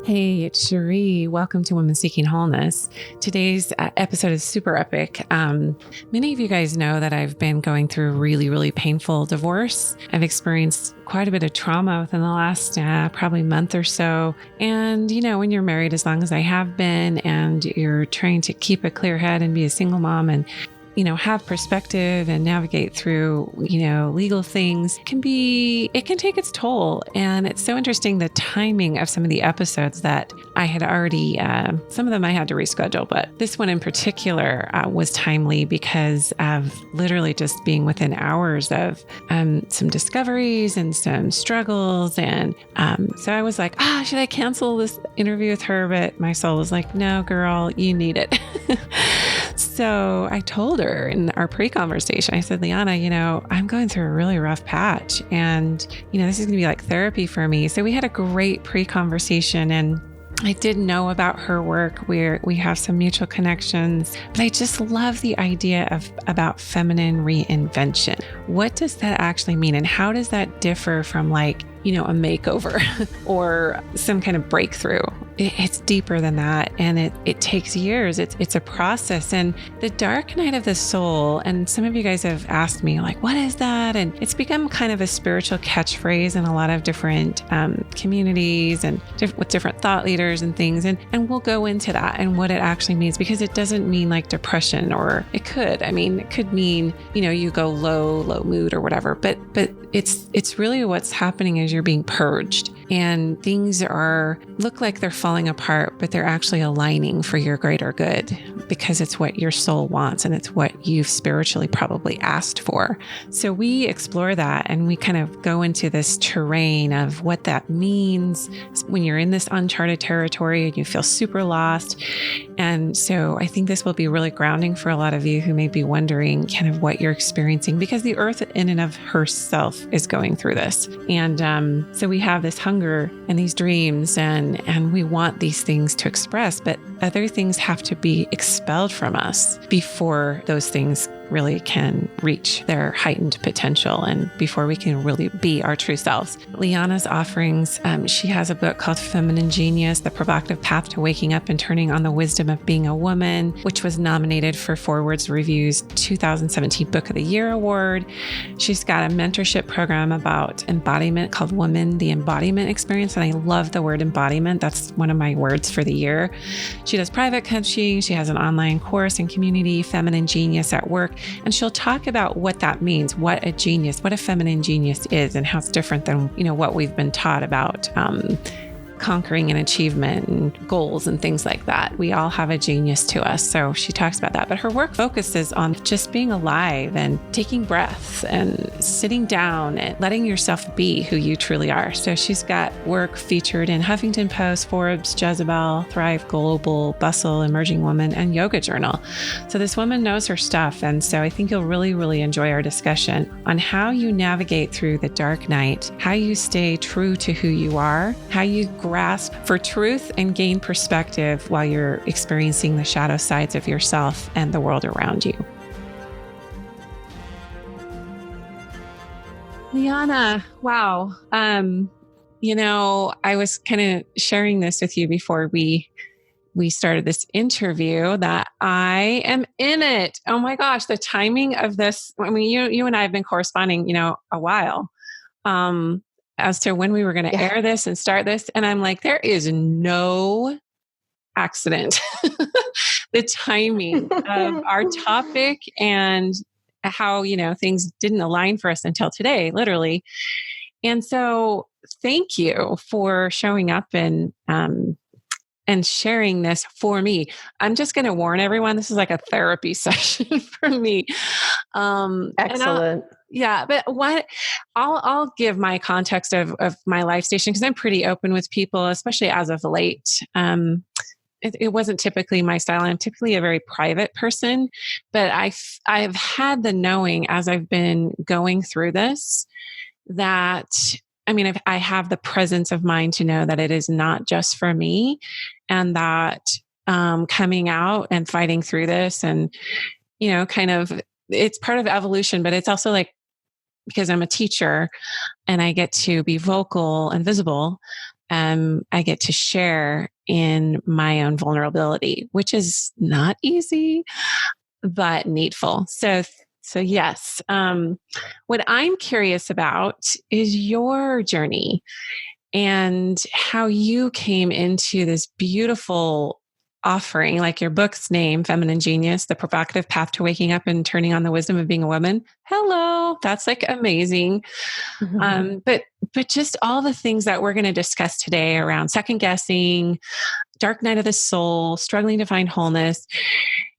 Hey, it's Cherie. Welcome to Women Seeking Wholeness. Today's episode is super epic. Many of you guys know that I've been going through a really, really painful divorce. I've experienced quite a bit of trauma within the last probably month or so. And, you know, when you're married as long as I have been and you're trying to keep a clear head and be a single mom and have perspective and navigate through, legal things it can take its toll. And it's so interesting, the timing of some of the episodes that I had already, some of them I had to reschedule, but this one in particular was timely because of literally just being within hours of some discoveries and some struggles. And so I was like, should I cancel this interview with her? But my soul was like, no, girl, you need it. So I told her in our pre-conversation, I said, LiYana, I'm going through a really rough patch and, this is going to be like therapy for me. So we had a great pre-conversation and I did know about her work where we have some mutual connections, but I just love the idea about feminine reinvention. What does that actually mean? And how does that differ from a makeover or some kind of breakthrough? It's deeper than that. And it takes years. It's a process. And the dark night of the soul, and some of you guys have asked me what is that? And it's become kind of a spiritual catchphrase in a lot of different communities and with different thought leaders and things. And we'll go into that and what it actually means, because it doesn't mean like depression, or it could. It could mean, you go low mood or whatever, but it's really what's happening is you're being purged and things look like they're falling apart, but they're actually aligning for your greater good because it's what your soul wants and it's what you've spiritually probably asked for. So we explore that and we kind of go into this terrain of what that means when you're in this uncharted territory and you feel super lost. And so I think this will be really grounding for a lot of you who may be wondering kind of what you're experiencing, because the earth in and of herself is going through this. And so we have this hunger and these dreams and we want these things to express, but other things have to be expelled from us before those things really can reach their heightened potential and before we can really be our true selves. LiYana's offerings, she has a book called Feminine Genius, The Provocative Path to Waking Up and Turning on the Wisdom of Being a Woman, which was nominated for Forward's Review's 2017 Book of the Year Award. She's got a mentorship program about embodiment called Woman, the Embodiment Experience. And I love the word embodiment. That's one of my words for the year. She does private coaching. She has an online course and community, Feminine Genius at Work. And she'll talk about what that means, what a genius, what a feminine genius is, and how it's different than, what we've been taught about conquering and achievement and goals and things like that. We all have a genius to us. So she talks about that. But her work focuses on just being alive and taking breaths and sitting down and letting yourself be who you truly are. So she's got work featured in Huffington Post, Forbes, Jezebel, Thrive Global, Bustle, Emerging Woman, and Yoga Journal. So this woman knows her stuff. And so I think you'll really, really enjoy our discussion on how you navigate through the dark night, how you stay true to who you are, how you grasp for truth and gain perspective while you're experiencing the shadow sides of yourself and the world around you. LiYana, wow. I was kind of sharing this with you before we started this interview that I am in it. Oh my gosh, the timing of this. You and I have been corresponding, a while. As to when we were going to air this and start this. And I'm like, there is no accident. The timing of our topic and how, things didn't align for us until today, literally. And so thank you for showing up and sharing this for me. I'm just going to warn everyone, this is like a therapy session for me. Excellent. Yeah, but I'll give my context of my life station, because I'm pretty open with people, especially as of late. It wasn't typically my style. I'm typically a very private person, but I've had the knowing as I've been going through this that, I have the presence of mind to know that it is not just for me, and that coming out and fighting through this and, it's part of evolution, but it's also because I'm a teacher and I get to be vocal and visible. I get to share in my own vulnerability, which is not easy, but needful. So yes. What I'm curious about is your journey and how you came into this beautiful offering, like your book's name, Feminine Genius, The Provocative Path to Waking Up and Turning on the Wisdom of Being a Woman. Hello, that's like amazing. But just all the things that we're going to discuss today around second guessing, dark night of the soul, struggling to find wholeness.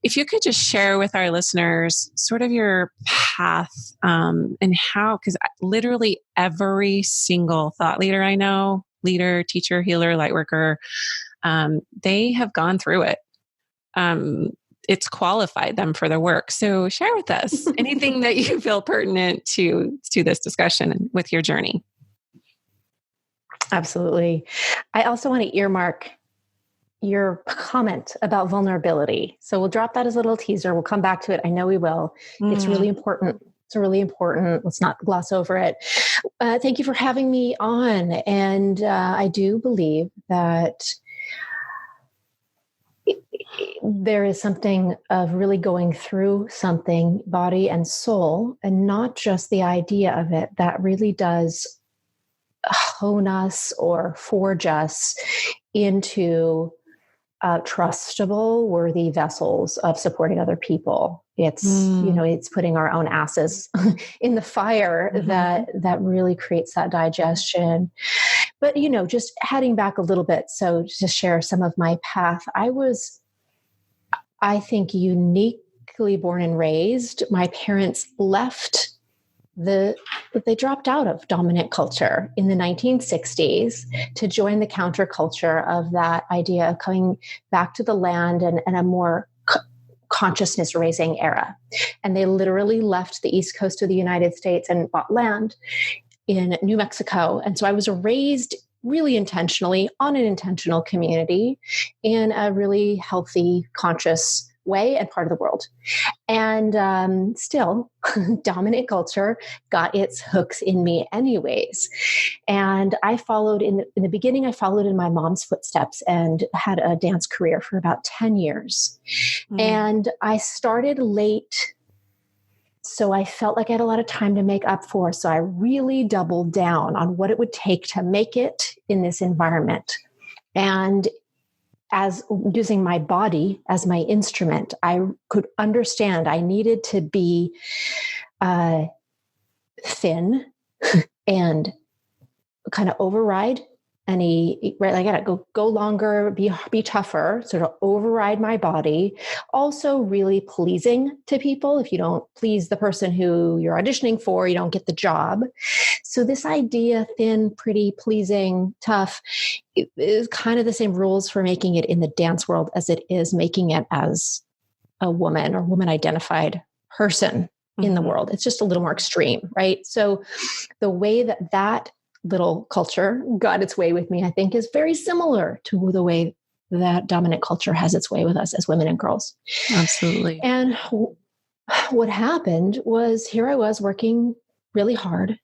If you could just share with our listeners sort of your path and how, because literally every single thought leader I know, leader, teacher, healer, light worker, they have gone through it. It's qualified them for the work. So share with us anything that you feel pertinent to this discussion with your journey. Absolutely. I also want to earmark your comment about vulnerability. So we'll drop that as a little teaser. We'll come back to it. I know we will. It's really important. It's really important. Let's not gloss over it. Thank you for having me on. And I do believe that there is something of really going through something, body and soul, and not just the idea of it, that really does hone us or forge us into trustable, worthy vessels of supporting other people. It's, it's putting our own asses in the fire that really creates that digestion. But, just heading back a little bit. So to share some of my path, I think, uniquely born and raised. My parents left they dropped out of dominant culture in the 1960s to join the counterculture of that idea of coming back to the land and a more consciousness raising era. And they literally left the East Coast of the United States and bought land in New Mexico. And so I was raised really intentionally on an intentional community in a really healthy, conscious way and part of the world. And still, dominant culture got its hooks in me anyways. And I followed in the beginning, I followed in my mom's footsteps and had a dance career for about 10 years. And I started late, so I felt like I had a lot of time to make up for. So I really doubled down on what it would take to make it in this environment. And as using my body as my instrument, I could understand I needed to be thin and kind of override any, right? I got to go longer, be tougher, sort of override my body. Also really pleasing to people. If you don't please the person who you're auditioning for, you don't get the job. So this idea, thin, pretty, pleasing, tough, is kind of the same rules for making it in the dance world as it is making it as a woman or woman identified person in the world. It's just a little more extreme, right? So the way that little culture got its way with me, I think, is very similar to the way that dominant culture has its way with us as women and girls. Absolutely. And what happened was, here I was working really hard,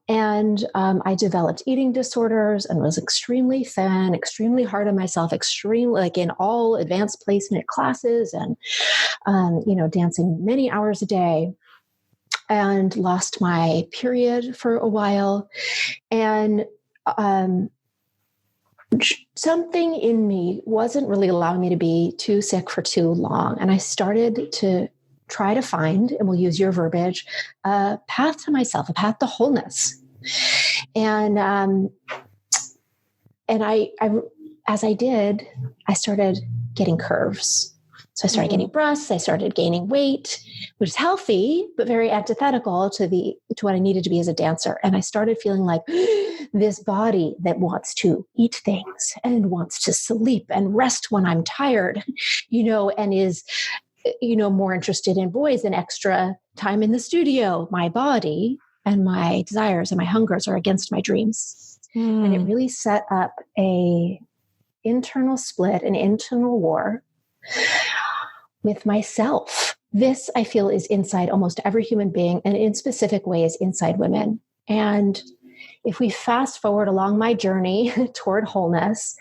and I developed eating disorders and was extremely thin, extremely hard on myself, extremely like in all advanced placement classes and, dancing many hours a day. And lost my period for a while. And something in me wasn't really allowing me to be too sick for too long. And I started to try to find, and we'll use your verbiage, a path to myself, a path to wholeness. And I as I did, I started getting curves. So I started getting breasts, I started gaining weight, which is healthy, but very antithetical to what I needed to be as a dancer. And I started feeling like this body that wants to eat things and wants to sleep and rest when I'm tired, and is, more interested in boys and extra time in the studio. My body and my desires and my hungers are against my dreams. And it really set up a internal split, an internal war with myself. This, I feel, is inside almost every human being, and in specific ways inside women. And if we fast forward along my journey toward wholeness,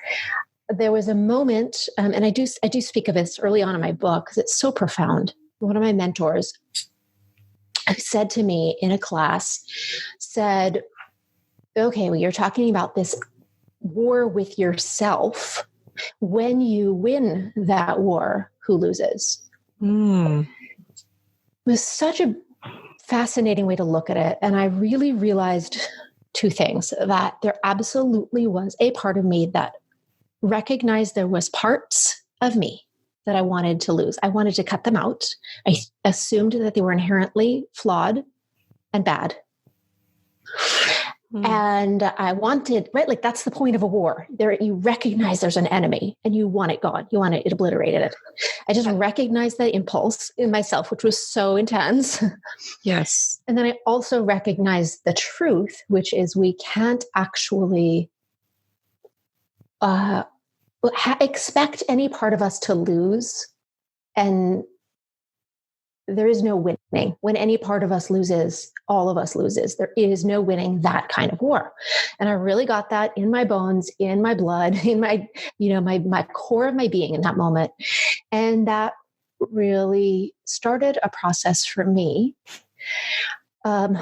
there was a moment, and I do speak of this early on in my book because it's so profound. One of my mentors said to me in a class, said, okay, well, you're talking about this war with yourself. When you win that war, who loses? It was such a fascinating way to look at it. And I really realized two things: that there absolutely was a part of me that recognized there was parts of me that I wanted to lose. I wanted to cut them out. I assumed that they were inherently flawed and bad. And I wanted, right? Like that's the point of a war. There, you recognize there's an enemy and you want it gone. You want it obliterated. I just recognized that impulse in myself, which was so intense. Yes. And then I also recognized the truth, which is we can't actually expect any part of us to lose. And there is no winning. When any part of us loses, all of us loses. There is no winning that kind of war. And I really got that in my bones, in my blood, in my, my core of my being in that moment. And that really started a process for me of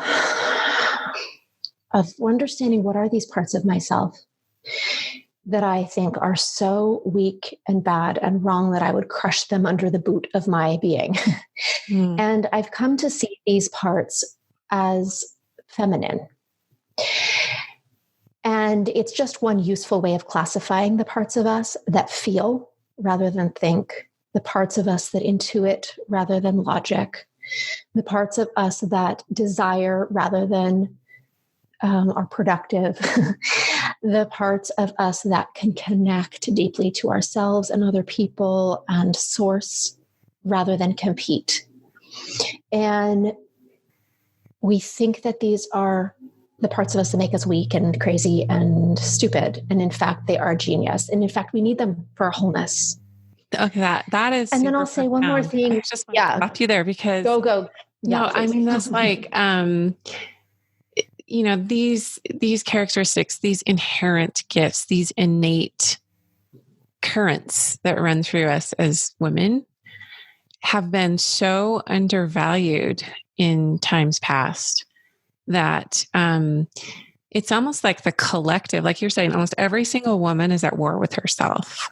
understanding what are these parts of myself that I think are so weak and bad and wrong that I would crush them under the boot of my being. And I've come to see these parts as feminine. And it's just one useful way of classifying the parts of us that feel rather than think, the parts of us that intuit rather than logic, the parts of us that desire rather than are productive, the parts of us that can connect deeply to ourselves and other people and source rather than compete. And we think that these are the parts of us that make us weak and crazy and stupid. And in fact, they are genius. And in fact, we need them for our wholeness. Okay, that is. And then I'll say one more thing. I just want to stop you there because go. No, Yeah, I mean that's like these characteristics, these inherent gifts, these innate currents that run through us as women have been so undervalued in times past that it's almost like the collective, like you're saying, almost every single woman is at war with herself.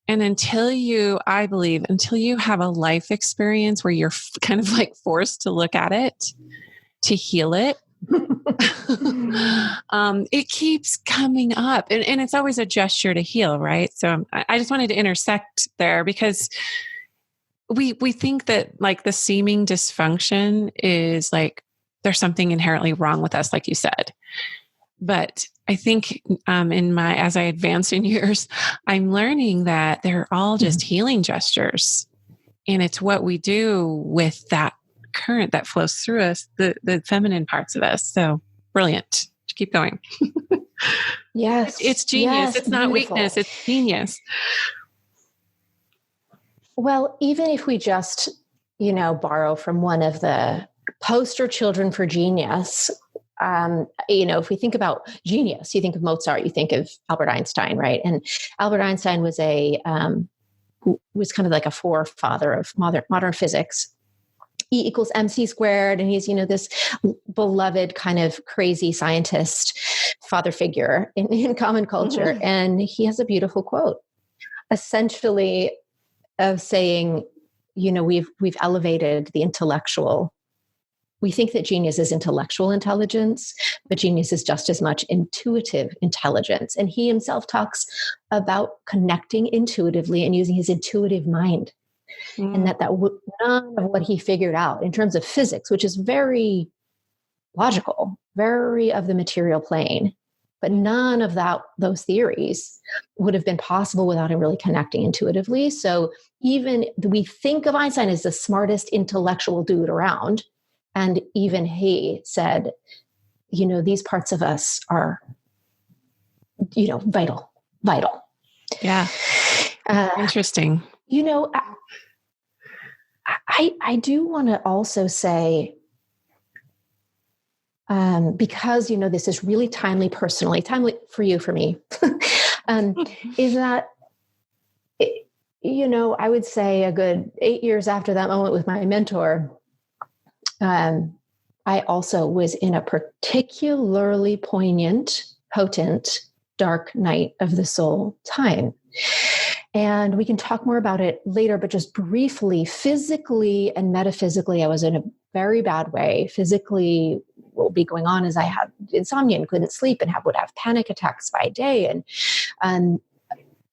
And until you have a life experience where you're kind of like forced to look at it, to heal it, it keeps coming up. And it's always a gesture to heal, right? So I just wanted to intersect there because we think that like the seeming dysfunction is like there's something inherently wrong with us, like you said. But I think as I advance in years, I'm learning that they're all just healing gestures. And it's what we do with that current that flows through us, the feminine parts of us. So brilliant. Keep going. Yes. It's genius. Yes, it's not beautiful. weakness. It's genius. Well, even if we just, borrow from one of the poster children for genius, if we think about genius, you think of Mozart, you think of Albert Einstein, right? And Albert Einstein was was kind of like a forefather of modern physics. E equals MC squared. And he's, this beloved kind of crazy scientist father figure in common culture. Mm-hmm. And he has a beautiful quote, essentially of saying, we've elevated the intellectual. We think that genius is intellectual intelligence, but genius is just as much intuitive intelligence. And he himself talks about connecting intuitively and using his intuitive mind. And that none of what he figured out in terms of physics, which is very logical, very of the material plane, but none of those theories would have been possible without him really connecting intuitively. So even we think of Einstein as the smartest intellectual dude around. And even he said, these parts of us are, vital. Yeah. Interesting. I do want to also say because, this is really timely personally, timely for you, for me, is that, I would say a good 8 years after that moment with my mentor, I also was in a particularly potent, dark night of the soul time. And we can talk more about it later, but just briefly, physically and metaphysically, I was in a very bad way. Physically, what would be going on is I had insomnia and couldn't sleep and would have panic attacks by day. And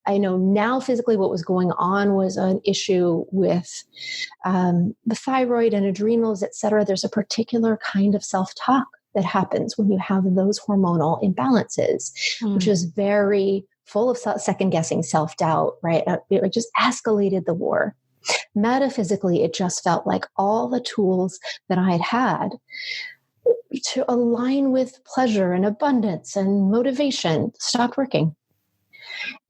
I know now physically what was going on was an issue with the thyroid and adrenals, et cetera. There's a particular kind of self-talk that happens when you have those hormonal imbalances, which is very full of second-guessing, self-doubt, right? It just escalated the war. Metaphysically, it just felt like all the tools that I had to align with pleasure and abundance and motivation stopped working.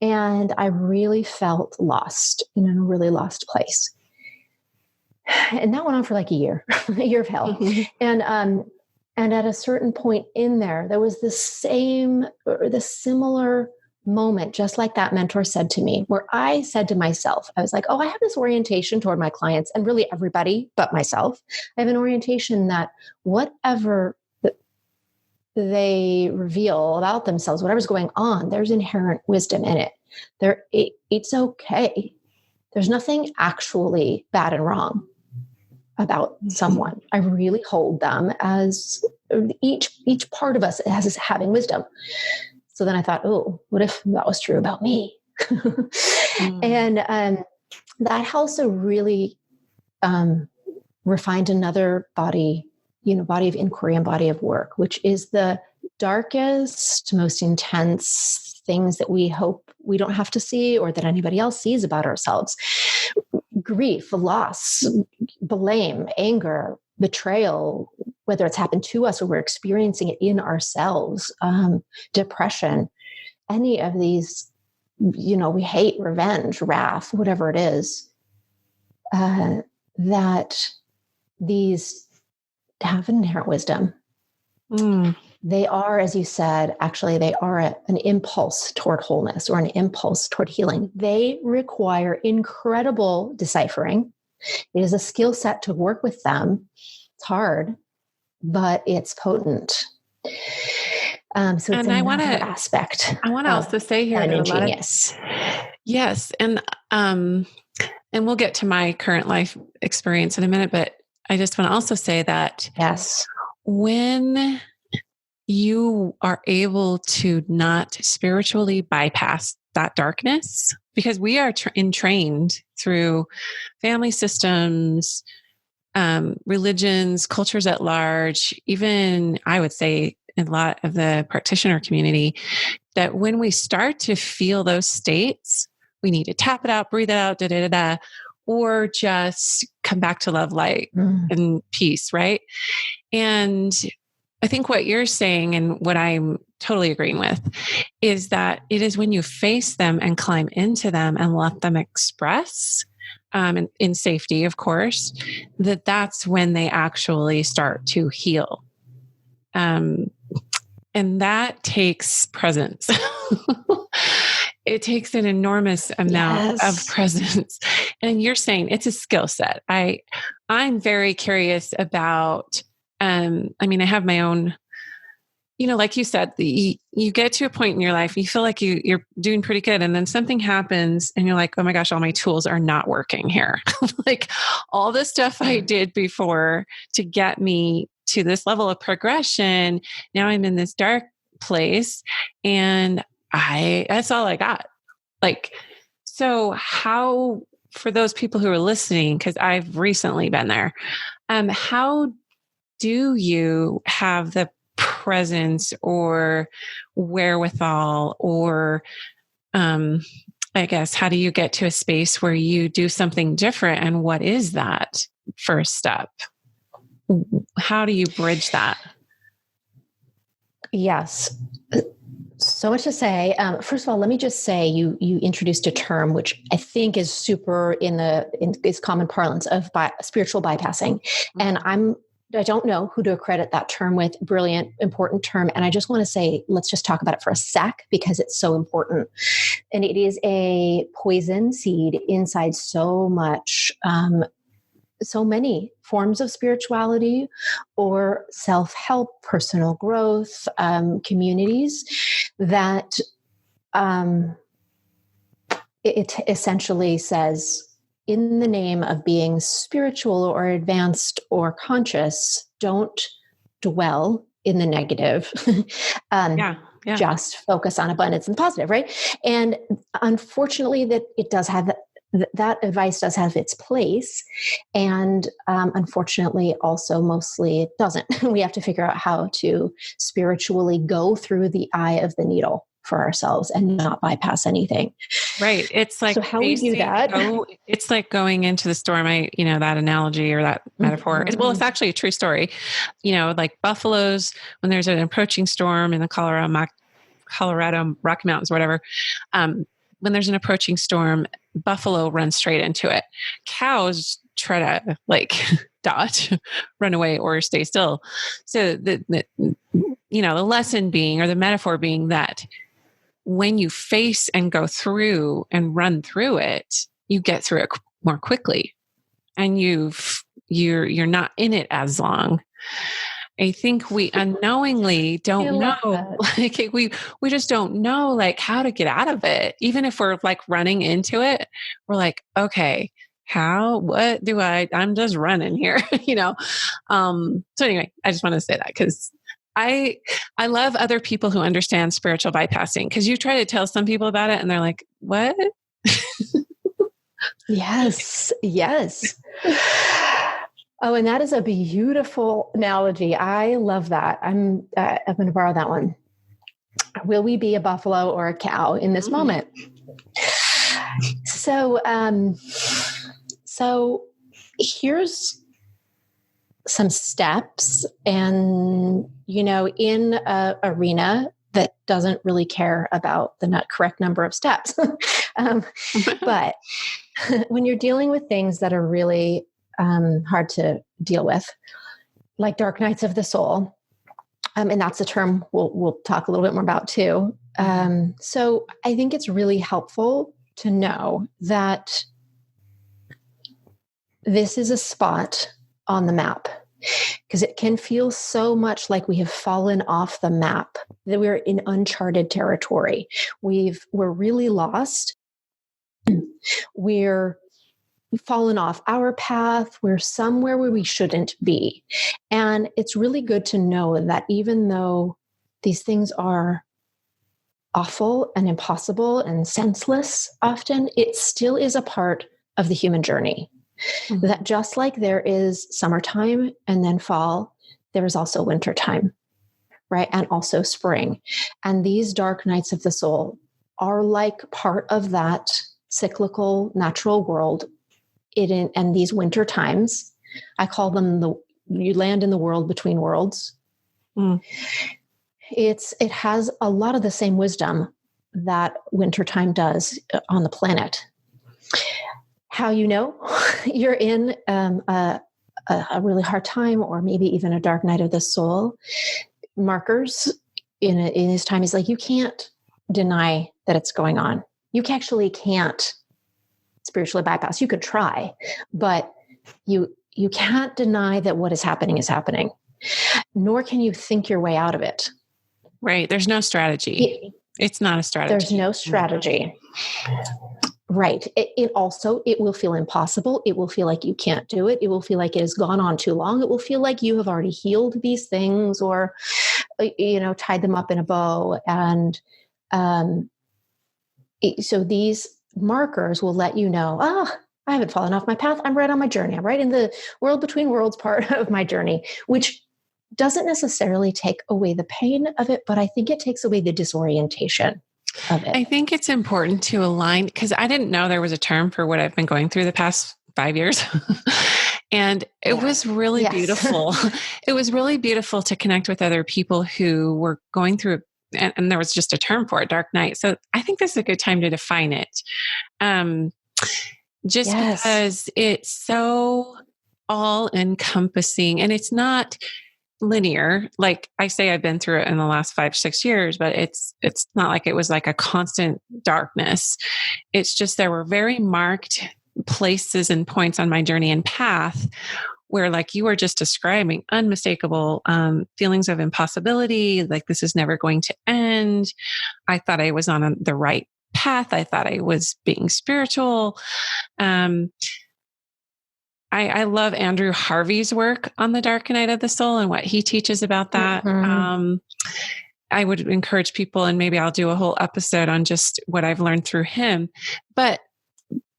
And I really felt lost, in a really lost place. And that went on for like a year of hell. Mm-hmm. And at a certain point in there was the similar moment, just like that mentor said to me, where I said to myself, I was like, I have this orientation toward my clients and really everybody but myself. I have an orientation that whatever they reveal about themselves, whatever's going on, there's inherent wisdom in it. It's okay. There's nothing actually bad and wrong about someone. I really hold them as each part of us as having wisdom. So then I thought, what if that was true about me? And that also really refined another body of inquiry and body of work, which is the darkest, most intense things that we hope we don't have to see or that anybody else sees about ourselves. Grief, loss, blame, anger, betrayal, whether it's happened to us or we're experiencing it in ourselves, depression, any of these, we hate, revenge, wrath, whatever it is, that these have an inherent wisdom. They are, as you said, actually, they are an impulse toward wholeness or an impulse toward healing. They require incredible deciphering. It is a skill set to work with them. It's hard, but it's potent. So it's another aspect. I want to also say here that genius. Yes, and we'll get to my current life experience in a minute, but I just want to also say that when you are able to not spiritually bypass that darkness, because we are trained through family systems, religions, cultures at large, even I would say in a lot of the practitioner community, that when we start to feel those states, we need to tap it out, breathe it out, or just come back to love, light, and peace, right? And I think what you're saying and what I'm totally agreeing with is that it is when you face them and climb into them and let them express, in safety, of course, that's when they actually start to heal. And that takes presence. It takes an enormous amount of presence. And you're saying it's a skill set. I'm very curious about, I have my own, like you said, you get to a point in your life, you feel like you're doing pretty good. And then something happens and you're like, oh my gosh, all my tools are not working here. Like all the stuff I did before to get me to this level of progression. Now I'm in this dark place and that's all I got. Like, so how, for those people who are listening, because I've recently been there, how do you have the presence or wherewithal or, I guess, how do you get to a space where you do something different? And what is that first step? How do you bridge that? Yes. So much to say. First of all, let me just say you introduced a term which I think is super in its common parlance of spiritual bypassing, and I'm I don't know who to accredit that term with. Brilliant, important term. And I just want to say, let's just talk about it for a sec because it's so important. And it is a poison seed inside so many forms of spirituality or self-help, personal growth, communities that it essentially says, in the name of being spiritual or advanced or conscious, don't dwell in the negative. Just focus on abundance and positive, right? And unfortunately, that it does have that advice does have its place. And unfortunately, also mostly it doesn't. We have to figure out how to spiritually go through the eye of the needle for ourselves and not bypass anything. Right. It's like, so how we do that. It's like going into the storm. That analogy or that metaphor. Mm-hmm. Well, it's actually a true story. Like buffaloes, when there's an approaching storm in the Colorado Rocky Mountains, whatever, when there's an approaching storm, buffalo runs straight into it. Cows try to dodge, run away, or stay still. So the lesson being, or the metaphor being, that when you face and go through and run through it, you get through it more quickly, and you're not in it as long. I think we unknowingly don't know, we just don't know how to get out of it. Even if we're running into it, we're like, okay, I'm just running here, So anyway, I just want to say that because I love other people who understand spiritual bypassing, because you try to tell some people about it and they're like, what? Yes. Oh, and that is a beautiful analogy. I love that. I'm going to borrow that one. Will we be a buffalo or a cow in this moment? So here's some steps, and in an arena that doesn't really care about the correct number of steps. But when you're dealing with things that are really hard to deal with, like dark nights of the soul, and that's a term we'll talk a little bit more about too. So I think it's really helpful to know that this is a spot on the map, because it can feel so much like we have fallen off the map, that we're in uncharted territory. We're really lost. We're fallen off our path. We're somewhere where we shouldn't be. And it's really good to know that even though these things are awful and impossible and senseless often, it still is a part of the human journey. Mm-hmm. That just like there is summertime and then fall, there is also wintertime, right? And also spring. And these dark nights of the soul are like part of that cyclical natural world. And these winter times, I call them you land in the world between worlds. Mm. It has a lot of the same wisdom that wintertime does on the planet. How you're in a really hard time, or maybe even a dark night of the soul. Markers in this time is you can't deny that it's going on. You actually can't spiritually bypass. You could try, but you can't deny that what is happening, nor can you think your way out of it. Right. There's no strategy. It's not a strategy. There's no strategy. Right. It will feel impossible. It will feel like you can't do it. It will feel like it has gone on too long. It will feel like you have already healed these things, or, tied them up in a bow. And so these markers will let you know, I haven't fallen off my path. I'm right on my journey. I'm right in the world between worlds part of my journey, which doesn't necessarily take away the pain of it, but I think it takes away the disorientation of it. I think it's important to align, because I didn't know there was a term for what I've been going through the past 5 years. And it was really beautiful. It was really beautiful to connect with other people who were going through, and there was just a term for it, dark night. So I think this is a good time to define it. Because it's so all encompassing, and it's not linear. Like I say, I've been through it in the last 5-6 years, but it's not like it was like a constant darkness. It's just, there were very marked places and points on my journey and path where, like you were just describing, unmistakable feelings of impossibility, like this is never going to end. I thought I was on the right path. I thought I was being spiritual. I love Andrew Harvey's work on the dark night of the soul and what he teaches about that. Mm-hmm. I would encourage people, and maybe I'll do a whole episode on just what I've learned through him. But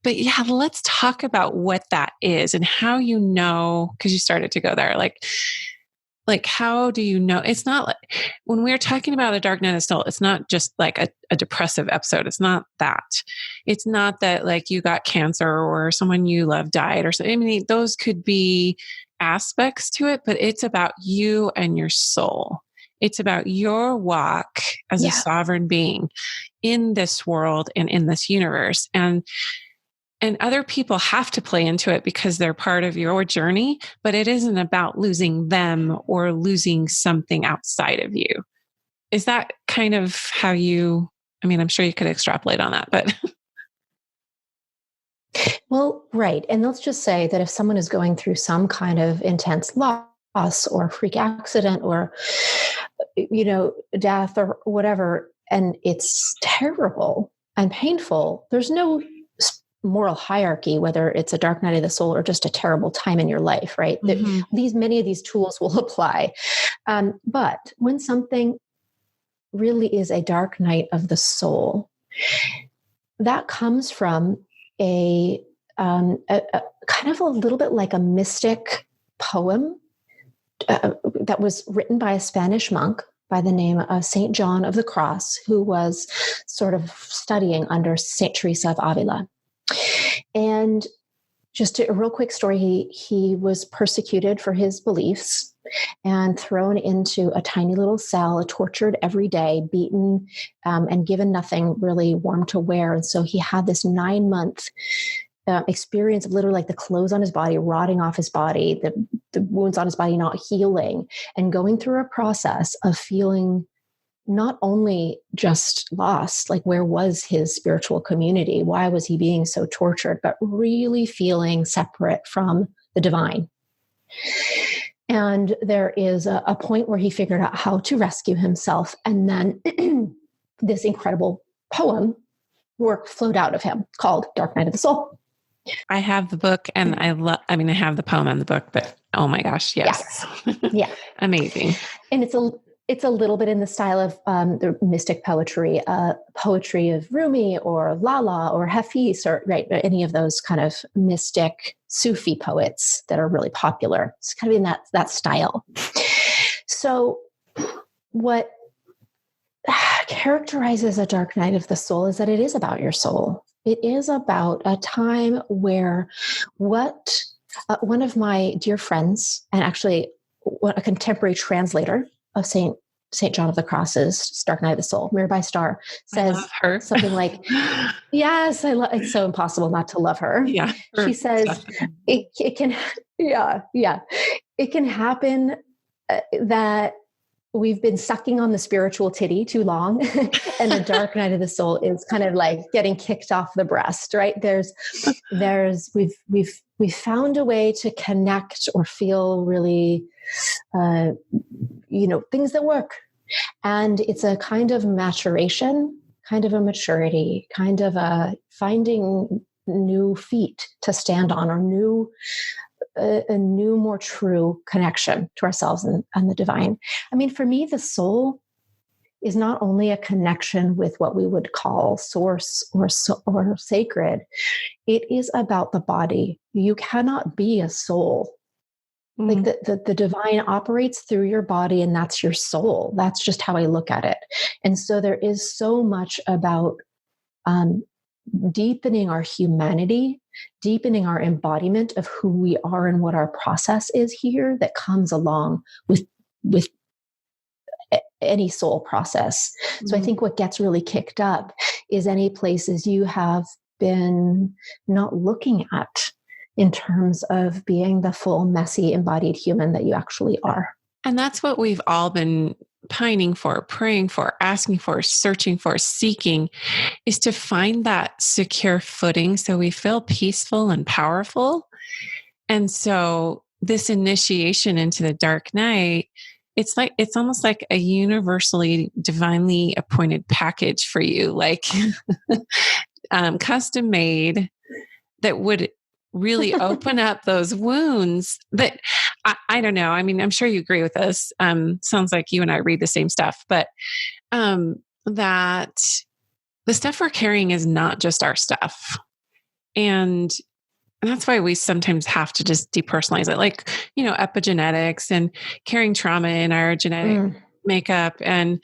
yeah, let's talk about what that is and how you know, because you started to go there. Like, how do you know? It's not like, when we're talking about a dark night of the soul, it's not just like a depressive episode. It's not that. It's not that like you got cancer or someone you love died or something. I mean, those could be aspects to it, but it's about you and your soul. It's about your walk as a sovereign being in this world and in this universe. And other people have to play into it because they're part of your journey, but it isn't about losing them or losing something outside of you. Is that kind of how you, I mean, I'm sure you could extrapolate on that, but. Well, right. And let's just say that if someone is going through some kind of intense loss or freak accident or, death or whatever, and it's terrible and painful, there's no moral hierarchy, whether it's a dark night of the soul or just a terrible time in your life, right? Mm-hmm. Many of these tools will apply. But when something really is a dark night of the soul, that comes from a kind of a little bit like a mystic poem that was written by a Spanish monk by the name of Saint John of the Cross, who was sort of studying under Saint Teresa of Avila. And just a real quick story, he was persecuted for his beliefs and thrown into a tiny little cell, tortured every day, beaten, and given nothing really warm to wear. And so he had this 9-month experience of literally like the clothes on his body rotting off his body, the wounds on his body not healing, and going through a process of feeling not only just lost, like where was his spiritual community? Why was he being so tortured? But really feeling separate from the divine. And there is a point where he figured out how to rescue himself. And then this incredible work flowed out of him called Dark Night of the Soul. I have the book and I have the poem and the book, but oh my gosh, yes. Yeah. Amazing. And it's a little bit in the style of the mystic poetry of Rumi or Lala or Hafiz, or right, any of those kind of mystic Sufi poets that are really popular. It's kind of in that style. So what characterizes a dark night of the soul is that it is about your soul. It is about a time where one of my dear friends, and actually a contemporary translator of Saint John of the Cross's Dark Night of the Soul, Mirabai Starr, says something like, yes, it's so impossible not to love her. Yeah. She says, it can happen that we've been sucking on the spiritual titty too long. And the dark night of the soul is kind of like getting kicked off the breast, right? We've found a way to connect or feel really, things that work. And it's a kind of maturation, kind of a maturity, kind of a finding new feet to stand on, or a new, more true connection to ourselves and the divine. I mean, for me, the soul is not only a connection with what we would call source or sacred. It is about the body. You cannot be a soul. Mm-hmm. Like the divine operates through your body, and that's your soul. That's just how I look at it. And so there is so much about deepening our humanity, deepening our embodiment of who we are and what our process is here that comes along with any soul process. Mm-hmm. So I think what gets really kicked up is any places you have been not looking at, in terms of being the full, messy, embodied human that you actually are. And that's what we've all been pining for, praying for, asking for, searching for, seeking, is to find that secure footing so we feel peaceful and powerful. And so this initiation into the dark night, it's almost like a universally divinely appointed package for you, like custom made, that would really open up those wounds that I don't know. I mean, I'm sure you agree with this. Sounds like you and I read the same stuff, but that the stuff we're carrying is not just our stuff. And that's why we sometimes have to just depersonalize it, like, epigenetics and carrying trauma in our genetic makeup, and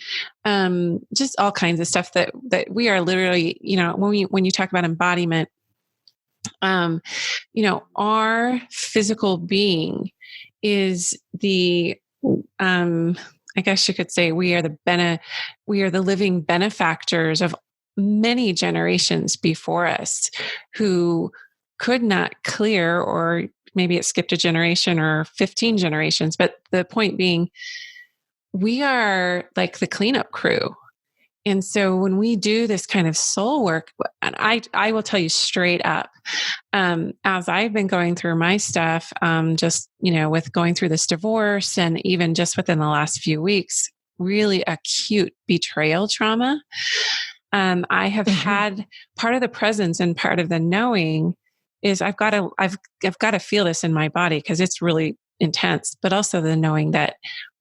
just all kinds of stuff that we are literally, when you talk about embodiment, our physical being is the, I guess you could say we are the living benefactors of many generations before us who could not clear, or maybe it skipped a generation or 15 generations. But the point being, we are like the cleanup crew. And so when we do this kind of soul work, and I will tell you straight up, as I've been going through my stuff, just, with going through this divorce, and even just within the last few weeks, really acute betrayal trauma. I have had part of the presence and part of the knowing is I've got to feel this in my body because it's really intense, but also the knowing that,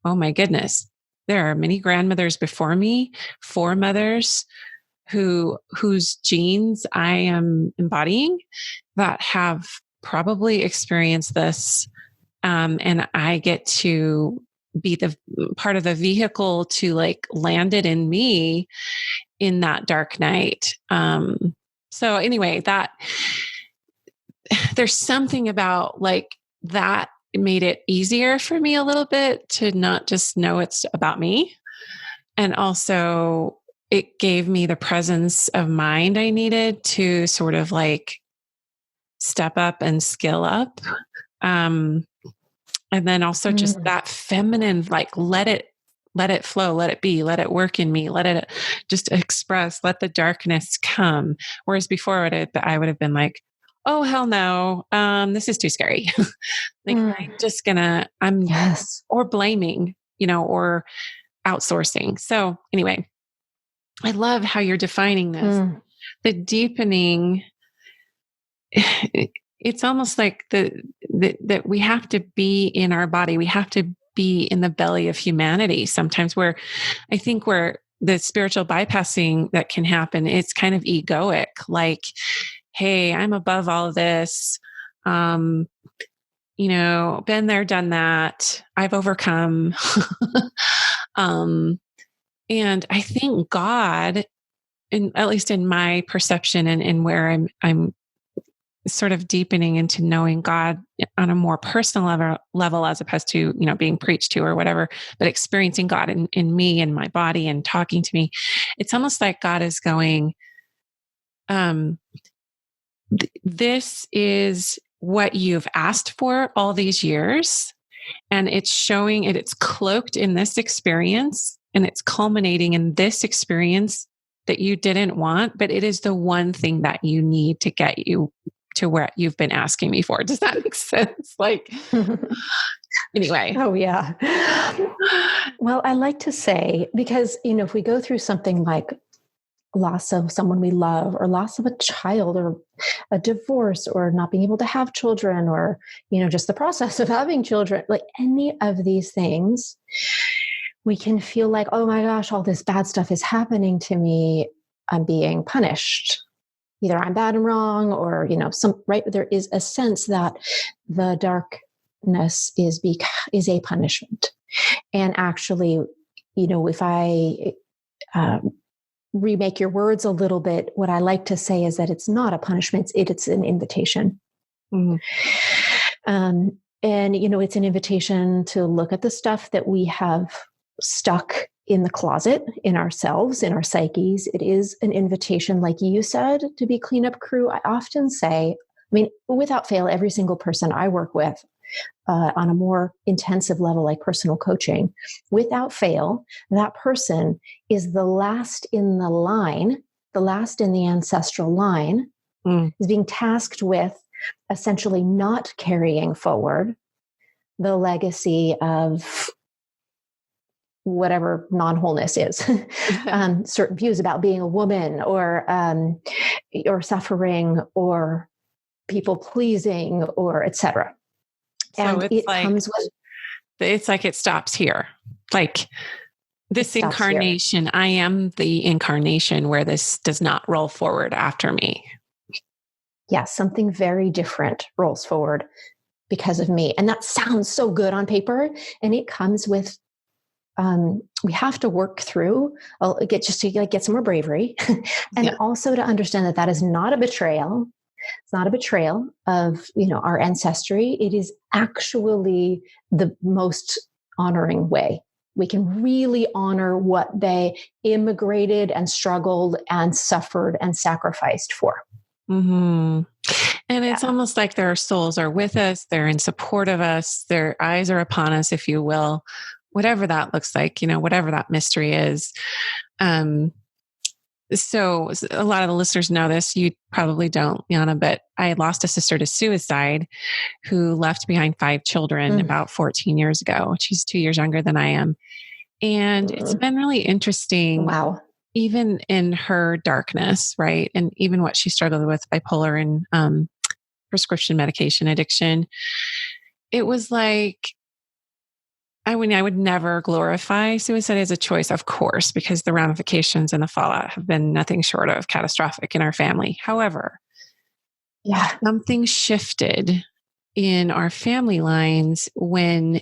oh my goodness, there are many grandmothers before me, foremothers whose genes I am embodying that have probably experienced this. And I get to be the part of the vehicle to land it in me in that dark night. So anyway, that there's something about that made it easier for me a little bit to not just know it's about me. And also it gave me the presence of mind I needed to sort of step up and skill up. And then also just that feminine, let it flow, let it be, let it work in me, let it just express, let the darkness come. Whereas before I would have been like, oh, hell no. This is too scary. I'm just yes. Or blaming, or outsourcing. So anyway, I love how you're defining this. The deepening, it's almost like that we have to be in our body. We have to be in the belly of humanity. Sometimes where the spiritual bypassing that can happen, it's kind of egoic, hey, I'm above all of this. Been there, done that. I've overcome. And I think God, at least in my perception and where I'm sort of deepening into knowing God on a more personal level, as opposed to, being preached to or whatever, but experiencing God in me and my body and talking to me. It's almost like God is going, this is what you've asked for all these years. And it's showing it, it's cloaked in this experience, and it's culminating in this experience that you didn't want, but it is the one thing that you need to get you to where you've been asking me for. Does that make sense? Anyway. Oh, yeah. Well, I like to say, because, if we go through something like loss of someone we love, or loss of a child, or a divorce, or not being able to have children, or, just the process of having children, any of these things, we can feel like, oh my gosh, all this bad stuff is happening to me. I'm being punished. Either I'm bad and wrong, or, there is a sense that the darkness is a punishment. And actually, if I, remake your words a little bit, what I like to say is that it's not a punishment, it's an invitation. And, it's an invitation to look at the stuff that we have stuck in the closet, in ourselves, in our psyches. It is an invitation, like you said, to be cleanup crew. I often say, I mean, without fail, every single person I work with on a more intensive level, like personal coaching, without fail, that person is the last in the line, the last in the ancestral line, is being tasked with essentially not carrying forward the legacy of whatever non-wholeness is, certain views about being a woman or suffering or people pleasing or etc. And So it comes with, it's like it stops here. Like this incarnation, here. I am the incarnation where this does not roll forward after me. Yeah, something very different rolls forward because of me. And that sounds so good on paper. And it comes with, we have to work through, get some more bravery. And also to understand that that is not a betrayal. It's not a betrayal of, our ancestry. It is actually the most honoring way. We can really honor what they immigrated and struggled and suffered and sacrificed for. Mm-hmm. And it's almost like their souls are with us. They're in support of us. Their eyes are upon us, if you will, whatever that looks like, whatever that mystery is. So a lot of the listeners know this. You probably don't, LiYana, but I lost a sister to suicide who left behind 5 children about 14 years ago. She's 2 years younger than I am. And it's been really interesting. Wow. Even in her darkness, right? And even what she struggled with, bipolar and prescription medication addiction. It was like, I would never glorify suicide as a choice, of course, because the ramifications and the fallout have been nothing short of catastrophic in our family. However, something shifted in our family lines when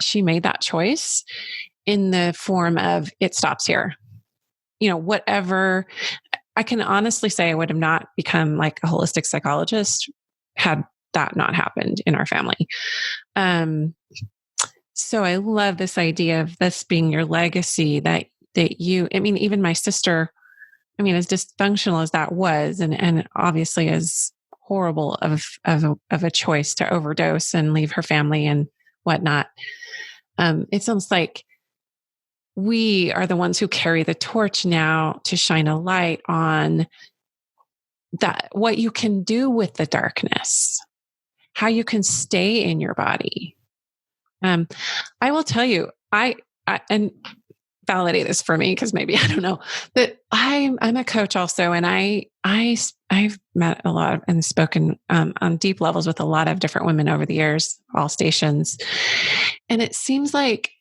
she made that choice in the form of it stops here. Whatever, I can honestly say I would have not become like a holistic psychologist had that not happened in our family. So I love this idea of this being your legacy that you, even my sister, as dysfunctional as that was, and obviously as horrible of a choice to overdose and leave her family and whatnot. It's almost like we are the ones who carry the torch now to shine a light on that, what you can do with the darkness, how you can stay in your body. I will tell you, I and validate this for me, because maybe I don't know, but I'm a coach also, and I've met a lot and spoken on deep levels with a lot of different women over the years, all stations, and it seems like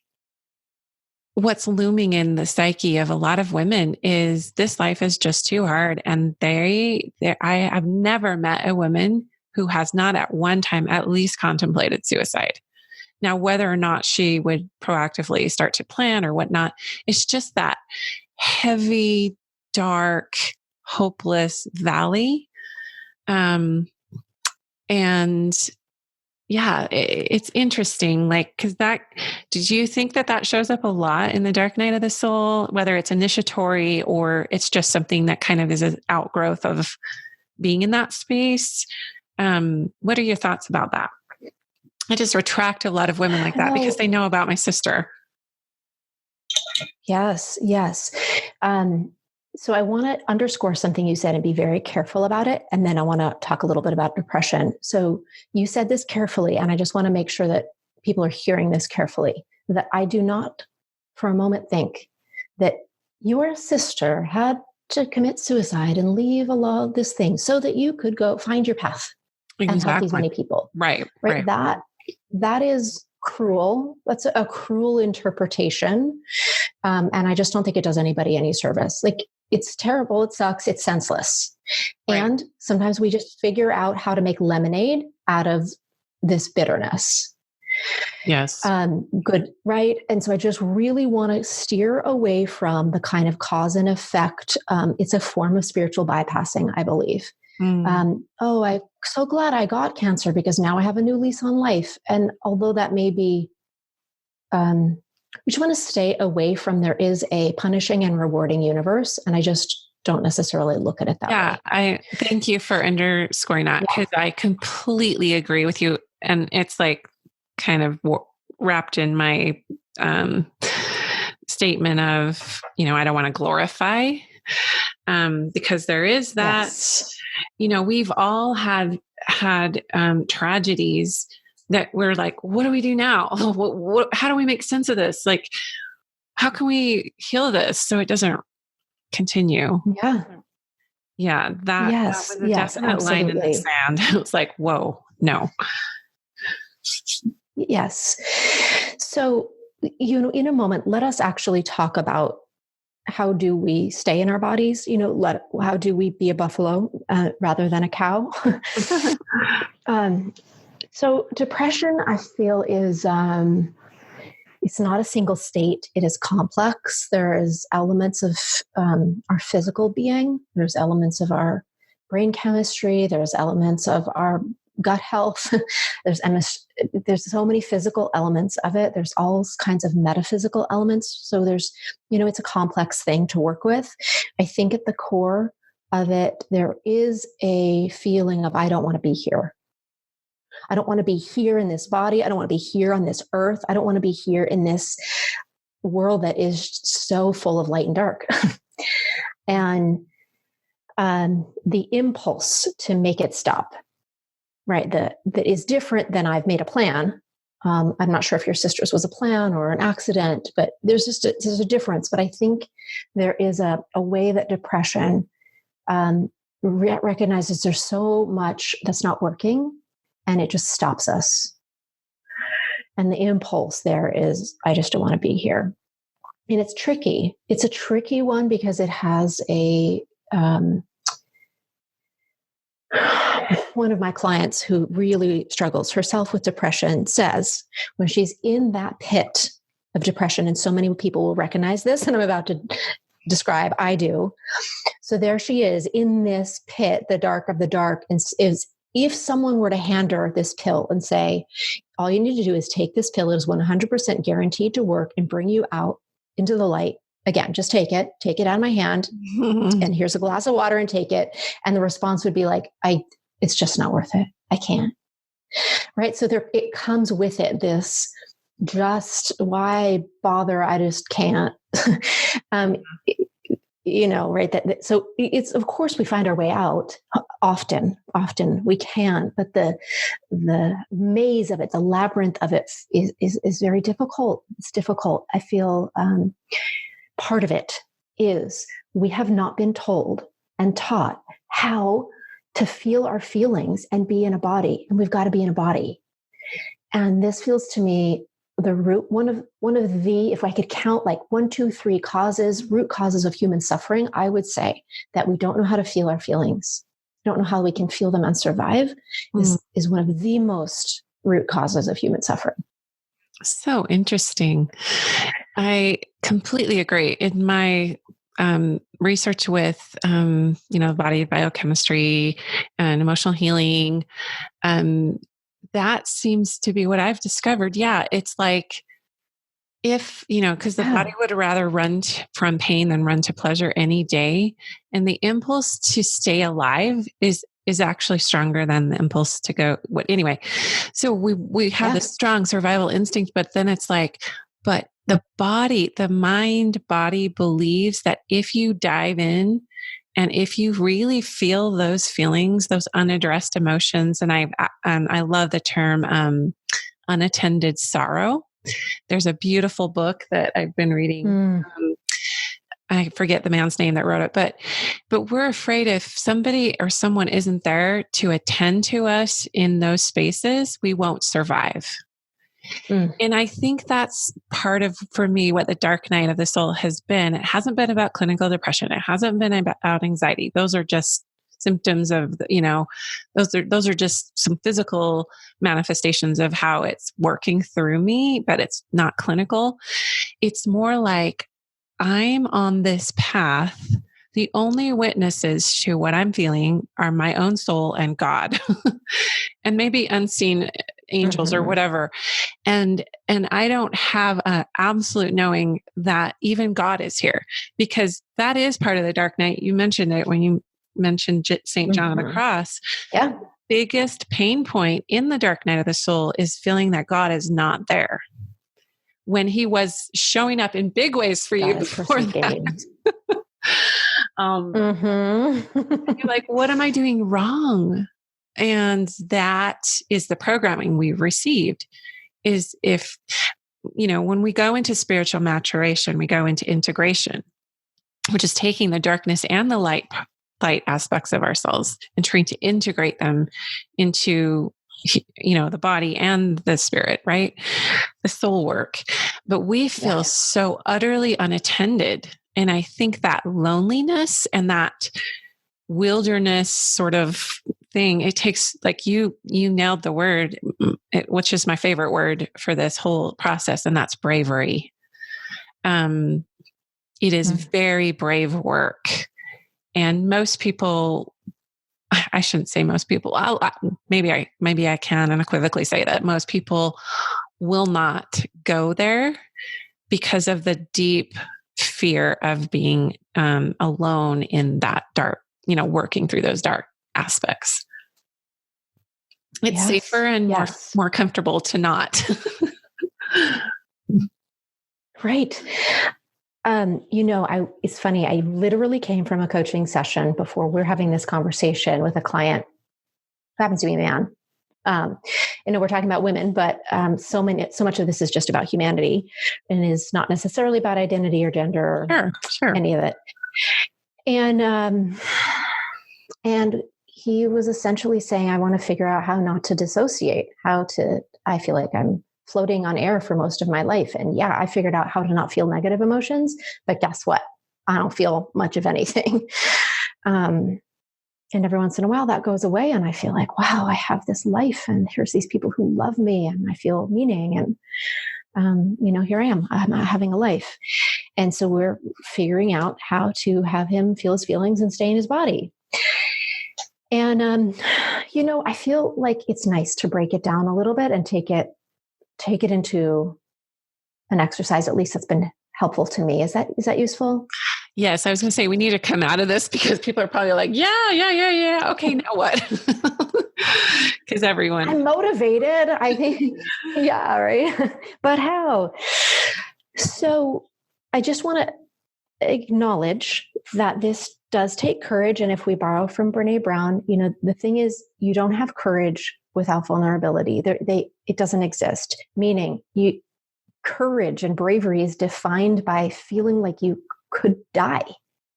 what's looming in the psyche of a lot of women is this life is just too hard. And I have never met a woman who has not at one time at least contemplated suicide. Now, whether or not she would proactively start to plan or whatnot, it's just that heavy, dark, hopeless valley. And yeah, it's interesting. Like, did you think that shows up a lot in the dark night of the soul, whether it's initiatory or it's just something that kind of is an outgrowth of being in that space? What are your thoughts about that? I just attract a lot of women like that because they know about my sister. Yes. So I want to underscore something you said and be very careful about it. And then I want to talk a little bit about depression. So you said this carefully, and I just want to make sure that people are hearing this carefully, that I do not for a moment think that your sister had to commit suicide and leave a lot of this thing so that you could go find your path and help these many people. Right. That is cruel. That's a cruel interpretation. And I just don't think it does anybody any service. Like, it's terrible. It sucks. It's senseless. Right. And sometimes we just figure out how to make lemonade out of this bitterness. Yes. Good. Right. And so I just really want to steer away from the kind of cause and effect. It's a form of spiritual bypassing, I believe. I'm so glad I got cancer because now I have a new lease on life. And although that may be, we just want to stay away from, there is a punishing and rewarding universe. And I just don't necessarily look at it that way. I thank you for underscoring that, because I completely agree with you. And it's like kind of wrapped in my statement of, I don't want to glorify, because there is that, we've all had tragedies that we're like, what do we do now? How do we make sense of this? Like, how can we heal this so it doesn't continue? Yeah. That was a definite line in the sand. It was like, whoa, no. Yes. So, in a moment, let us actually talk about how do we stay in our bodies? How do we be a buffalo rather than a cow? So depression, I feel, is it's not a single state. It is complex. There is elements of our physical being. There's elements of our brain chemistry. There's elements of our gut health. There's so many physical elements of it. There's all kinds of metaphysical elements. So there's, it's a complex thing to work with. I think at the core of it, there is a feeling of, I don't want to be here. I don't want to be here in this body. I don't want to be here on this earth. I don't want to be here in this world that is so full of light and dark. And the impulse to make it stop, right? That is different than I've made a plan. I'm not sure if your sister's was a plan or an accident, but there's a difference. But I think there is a way that depression recognizes there's so much that's not working, and it just stops us. And the impulse there is, I just don't want to be here. And it's tricky. It's a tricky one because it has one of my clients who really struggles herself with depression says when she's in that pit of depression, and so many people will recognize this, and I'm about to describe, I do. So there she is in this pit, the dark of the dark, and is, if someone were to hand her this pill and say, all you need to do is take this pill, it is 100% guaranteed to work and bring you out into the light. Again, just take it out of my hand, and here's a glass of water and take it. And the response would be like, it's just not worth it. I can't. Right. So it comes with it, this just why bother? I just can't. Right. So it's, of course, we find our way out. Often we can, but the maze of it, the labyrinth of it is very difficult. It's difficult. I feel part of it is we have not been told and taught how to feel our feelings and be in a body, and we've got to be in a body. And this feels to me the root, one of the, if I could count like 1, 2, 3 root causes of human suffering, I would say that we don't know how to feel our feelings. We don't know how we can feel them and survive is one of the most root causes of human suffering. So interesting. I completely agree. In my research with, body biochemistry and emotional healing, that seems to be what I've discovered. Yeah. It's like, if, because the body would rather run from pain than run to pleasure any day. And the impulse to stay alive is actually stronger than the impulse to go. Anyway, so we have this strong survival instinct, but then it's like, but the mind body believes that if you dive in and if you really feel those feelings, those unaddressed emotions, and I love the term unattended sorrow. There's a beautiful book that I've been reading. I forget the man's name that wrote it, but we're afraid if somebody or someone isn't there to attend to us in those spaces, we won't survive. And I think that's part of, for me, what the dark night of the soul has been. It hasn't been about clinical depression. It hasn't been about anxiety. Those are just symptoms of, those are just some physical manifestations of how it's working through me, but it's not clinical. It's more like I'm on this path. The only witnesses to what I'm feeling are my own soul and God, and maybe unseen angels or whatever. And I don't have an absolute knowing that even God is here, because that is part of the dark night. You mentioned it when you mentioned St. John on the cross. Yeah. Biggest pain point in the dark night of the soul is feeling that God is not there, when he was showing up in big ways for you before that. You're like, what am I doing wrong? And that is the programming we've received. Is if, when we go into spiritual maturation, we go into integration, which is taking the darkness and the light aspects of ourselves and trying to integrate them into, the body and the spirit, right? The soul work. But we feel so utterly unattended. And I think that loneliness and that wilderness sort of thing, it takes, like you nailed the word, which is my favorite word for this whole process, and that's bravery. It is very brave work. And most people, I shouldn't say most people, maybe I can unequivocally say that most people will not go there because of the deep fear of being alone in that dark, working through those dark aspects. It's safer and more comfortable to not. Right. It's funny. I literally came from a coaching session before we're having this conversation with a client who happens to be a man. We're talking about women, but so much of this is just about humanity and is not necessarily about identity or gender or any of it. And he was essentially saying, I want to figure out how not to dissociate, I feel like I'm floating on air for most of my life. And I figured out how to not feel negative emotions, but guess what? I don't feel much of anything. And every once in a while that goes away. And I feel like, wow, I have this life and here's these people who love me and I feel meaning. And, here I am, I'm having a life. And so we're figuring out how to have him feel his feelings and stay in his body. And, I feel like it's nice to break it down a little bit and take it into an exercise. At least that's been helpful to me. Is that useful? Yes. I was going to say, we need to come out of this because people are probably like, yeah. Okay. Now what? Because everyone. I'm motivated. I think, right. But how? So I just want to acknowledge that this does take courage. And if we borrow from Brene Brown, the thing is, you don't have courage without vulnerability. It doesn't exist. Meaning, courage and bravery is defined by feeling like you could die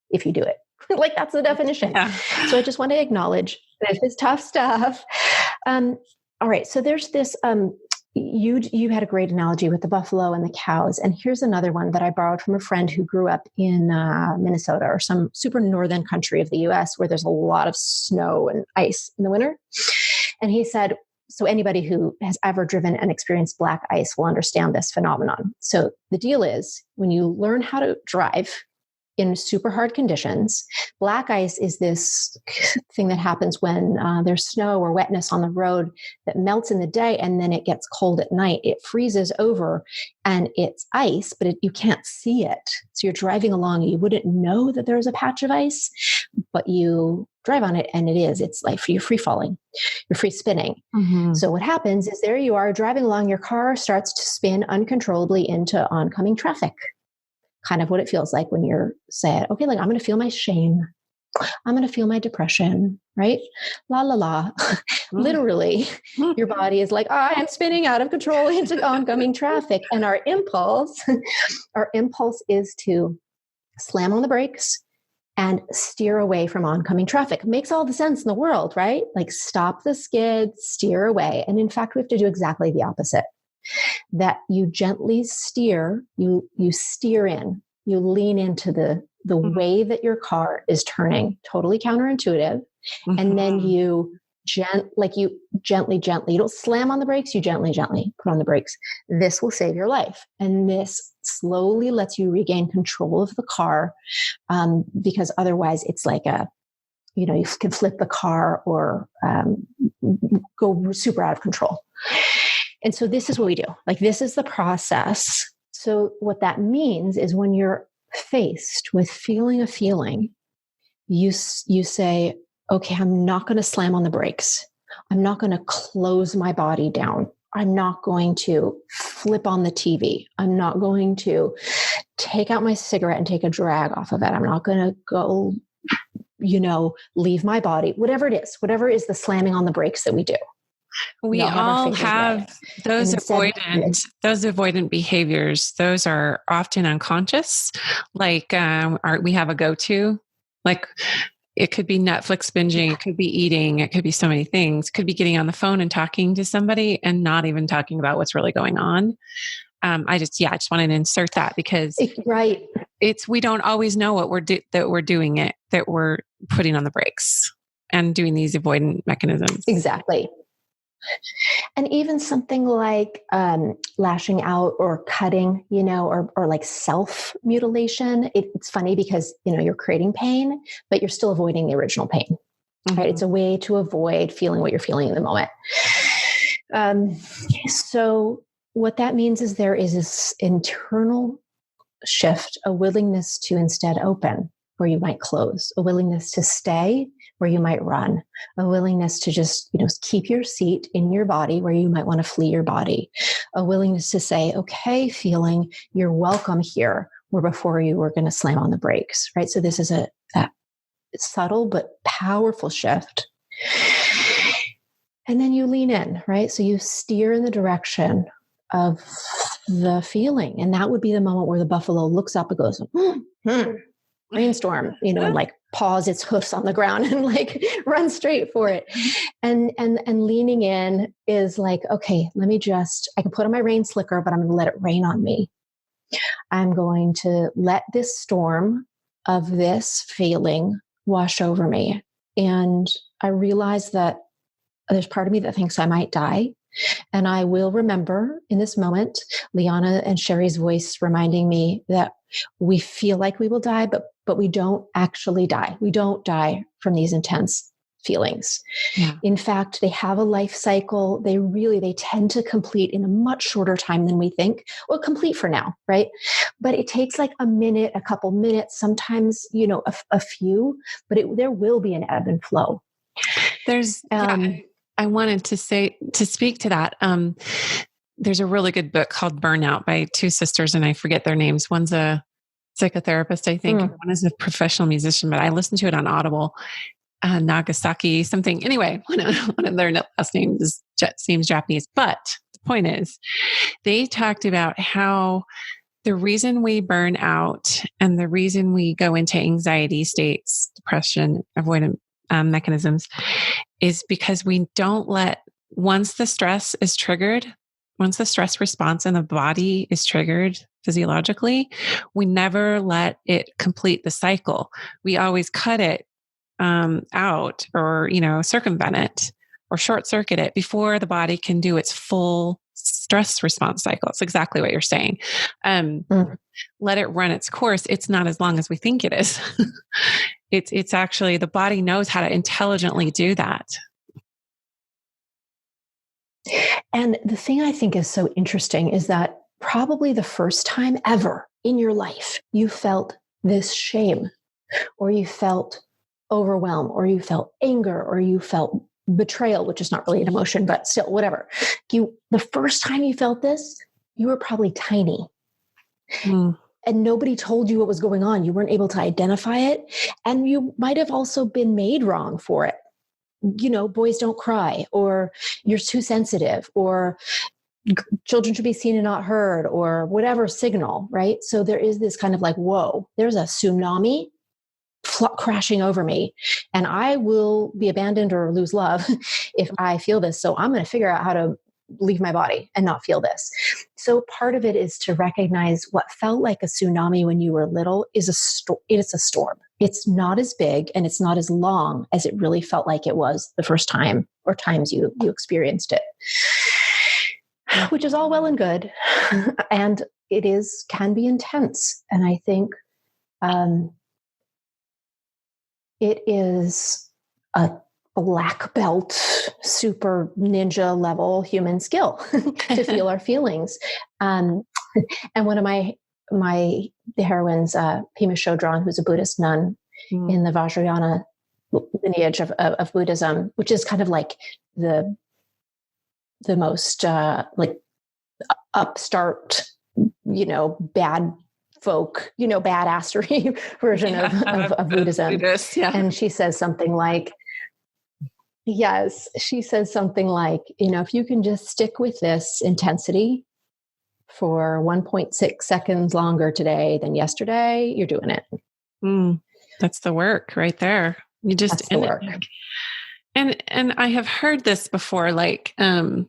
if you do it. Like that's the definition. Yeah. So I just want to acknowledge this is tough stuff. All right. So there's this. You had a great analogy with the buffalo and the cows. And here's another one that I borrowed from a friend who grew up in Minnesota or some super northern country of the US where there's a lot of snow and ice in the winter. And he said, so anybody who has ever driven and experienced black ice will understand this phenomenon. So the deal is when you learn how to drive in super hard conditions, black ice is this thing that happens when there's snow or wetness on the road that melts in the day and then it gets cold at night. It freezes over and it's ice, but you can't see it. So you're driving along, you wouldn't know that there's a patch of ice, but you drive on it and it's like you're free falling, you're free spinning. Mm-hmm. So what happens is there you are driving along, your car starts to spin uncontrollably into oncoming traffic. Kind of what it feels like when you're sad. Okay, like I'm going to feel my shame. I'm going to feel my depression, right? La, la, la. Literally, your body is like, I am spinning out of control into oncoming traffic. And our impulse is to slam on the brakes and steer away from oncoming traffic. Makes all the sense in the world, right? Like stop the skid, steer away. And in fact, we have to do exactly the opposite. That you gently steer, you steer in, you lean into the way that your car is turning, totally counterintuitive. Mm-hmm. And then you gently, you don't slam on the brakes, you gently put on the brakes. This will save your life. And this slowly lets you regain control of the car because otherwise it's like you can flip the car or go super out of control. And so this is what we do. Like, this is the process. So what that means is when you're faced with feeling a feeling, you say, okay, I'm not going to slam on the brakes. I'm not going to close my body down. I'm not going to flip on the TV. I'm not going to take out my cigarette and take a drag off of it. I'm not going to go, leave my body, whatever is the slamming on the brakes that we do. We all have those avoidant behaviors. Those are often unconscious. Like we have a go-to, like it could be Netflix binging, it could be eating, it could be so many things. It could be getting on the phone and talking to somebody and not even talking about what's really going on. I just wanted to insert that because we don't always know what that we're doing that we're putting on the brakes and doing these avoidant mechanisms. Exactly. And even something like lashing out or cutting, or like self-mutilation. It's funny because, you're creating pain, but you're still avoiding the original pain, right? It's a way to avoid feeling what you're feeling in the moment. So what that means is there is this internal shift, a willingness to instead open where you might close, a willingness to stay where you might run, a willingness to just, keep your seat in your body where you might want to flee your body, a willingness to say, okay, feeling, you're welcome here, where before you were going to slam on the brakes, right? So this is that subtle but powerful shift. And then you lean in, right? So you steer in the direction of the feeling. And that would be the moment where the buffalo looks up and goes, rainstorm, and like paws its hoofs on the ground and like run straight for it. And leaning in is like, okay, I can put on my rain slicker, but I'm going to let it rain on me. I'm going to let this storm of this feeling wash over me. And I realize that there's part of me that thinks I might die. And I will remember in this moment, LiYana and Sherry's voice reminding me that we feel like we will die, but we don't actually die. We don't die from these intense feelings. Yeah. In fact, they have a life cycle. They tend to complete in a much shorter time than we think. Well, complete for now, right? But it takes like a minute, a couple minutes, sometimes, a few, but there will be an ebb and flow. I wanted to speak to that. There's a really good book called Burnout by two sisters, and I forget their names. One's a psychotherapist, I think, and one is a professional musician, but I listened to it on Audible. Nagasaki something. Anyway, one of their last names seems Japanese. But the point is, they talked about how the reason we burn out and the reason we go into anxiety states, depression, avoidant mechanisms, is because we don't once the stress response in the body is triggered physiologically, we never let it complete the cycle. We always cut it out or, circumvent it or short circuit it before the body can do its full stress response cycle. It's exactly what you're saying. Let it run its course. It's not as long as we think it is. It's actually, the body knows how to intelligently do that. And the thing I think is so interesting is that probably the first time ever in your life you felt this shame, or you felt overwhelm, or you felt anger, or you felt betrayal, which is not really an emotion, but still, whatever. The first time you felt this, you were probably tiny. And nobody told you what was going on. You weren't able to identify it. And you might have also been made wrong for it. Boys don't cry, or you're too sensitive, or children should be seen and not heard, or whatever signal, right? So there is this kind of like, whoa, there's a tsunami crashing over me, and I will be abandoned or lose love if I feel this. So I'm going to figure out how to leave my body and not feel this. So part of it is to recognize what felt like a tsunami when you were little is it's a storm. It's not as big and it's not as long as it really felt like it was the first time or times you experienced it, which is all well and good. And it can be intense. And I think it is a black belt, super ninja level human skill to feel our feelings. And one of the heroines, Pema Chodron, who's a Buddhist nun in the Vajrayana lineage of Buddhism, which is kind of like the most like upstart, bad folk, badassery version of Buddhism. Buddhist, yeah. And she says something like, if you can just stick with this intensity for 1.6 seconds longer today than yesterday, you're doing it. That's the work right there. That's the work. And I have heard this before, like, how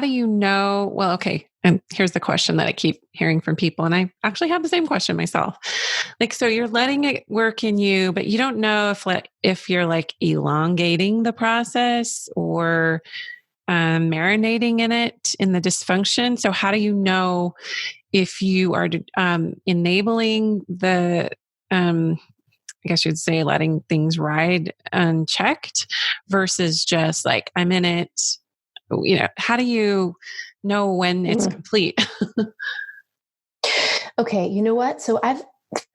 do you know? Well, okay. And here's the question that I keep hearing from people. And I actually have the same question myself. Like, so you're letting it work in you, but you don't know if you're like elongating the process or marinating in it, in the dysfunction. So how do you know if you are enabling the, I guess you'd say, letting things ride unchecked versus just like, I'm in it? How do you know when it's complete? Okay. You know what? So I've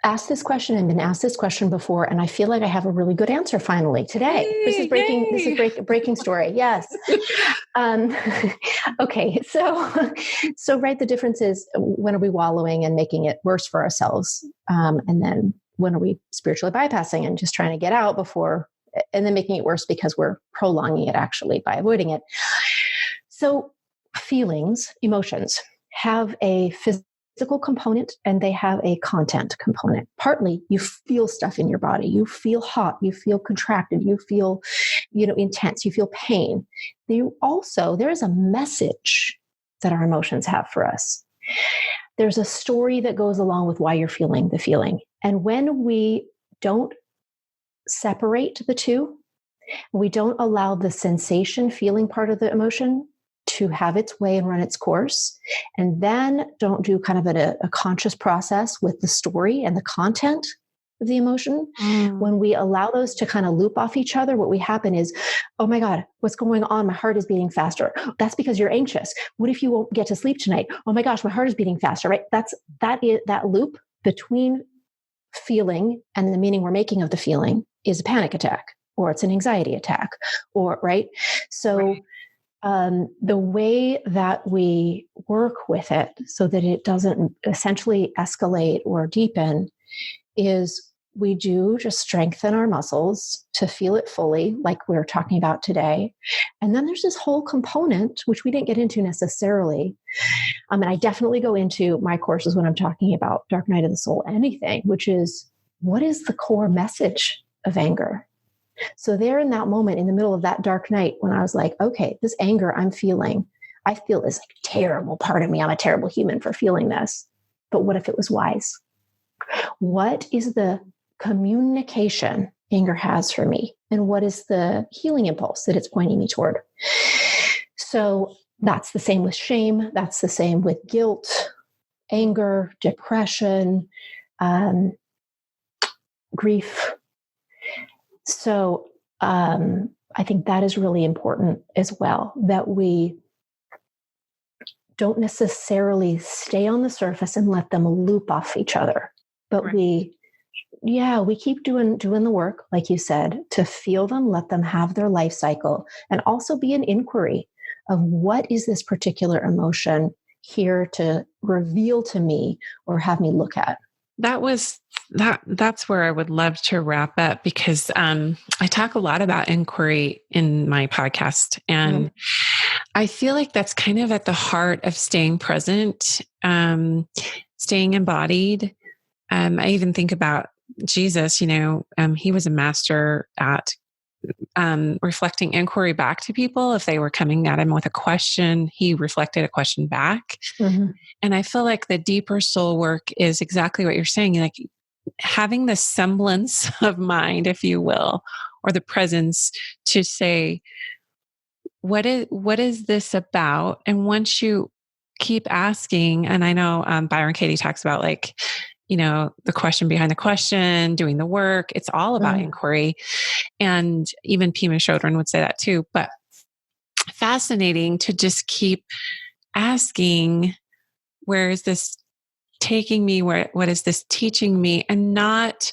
asked this question and been asked this question before, and I feel like I have a really good answer finally today. Yay, this is breaking story. Yes. Okay. So right. The difference is, when are we wallowing and making it worse for ourselves? And then when are we spiritually bypassing and just trying to get out before, and then making it worse because we're prolonging it actually by avoiding it. So feelings, emotions have a physical component and they have a content component. Partly you feel stuff in your body. You feel hot, you feel contracted, you feel, intense, you feel pain. There is a message that our emotions have for us. There's a story that goes along with why you're feeling the feeling. And when we don't separate the two, we don't allow the sensation feeling part of the emotion to have its way and run its course, and then don't do kind of a conscious process with the story and the content of the emotion. When we allow those to kind of loop off each other, what we happen is, oh my God, what's going on? My heart is beating faster. That's because you're anxious. What if you won't get to sleep tonight? Oh my gosh, my heart is beating faster, right? That loop between feeling and the meaning we're making of the feeling is a panic attack, or it's an anxiety attack, or right. So right. The way that we work with it so that it doesn't essentially escalate or deepen is we do just strengthen our muscles to feel it fully, like we're talking about today. And then there's this whole component, which we didn't get into necessarily. And I definitely go into my courses when I'm talking about Dark Night of the Soul, anything, which is, what is the core message of anger? So there in that moment, in the middle of that dark night, when I was like, okay, this anger I feel is like a terrible part of me. I'm a terrible human for feeling this. But what if it was wise? What is the communication anger has for me? And what is the healing impulse that it's pointing me toward? So that's the same with shame. That's the same with guilt, anger, depression, grief. So I think that is really important as well, that we don't necessarily stay on the surface and let them loop off each other, but right. we keep doing the work, like you said, to feel them, let them have their life cycle, and also be an inquiry of what is this particular emotion here to reveal to me or have me look at. That's where I would love to wrap up, because I talk a lot about inquiry in my podcast, and I feel like that's kind of at the heart of staying present, staying embodied. I even think about Jesus, he was a master at reflecting inquiry back to people. If they were coming at him with a question, he reflected a question back. Mm-hmm. And I feel like the deeper soul work is exactly what you're saying, like having the semblance of mind, if you will, or the presence to say, what is this about? And once you keep asking, and I know Byron Katie talks about, like, the question behind the question, doing the work. It's all about inquiry. And even Pima Chodron would say that too. But fascinating to just keep asking, where is this taking me? What is this teaching me? And not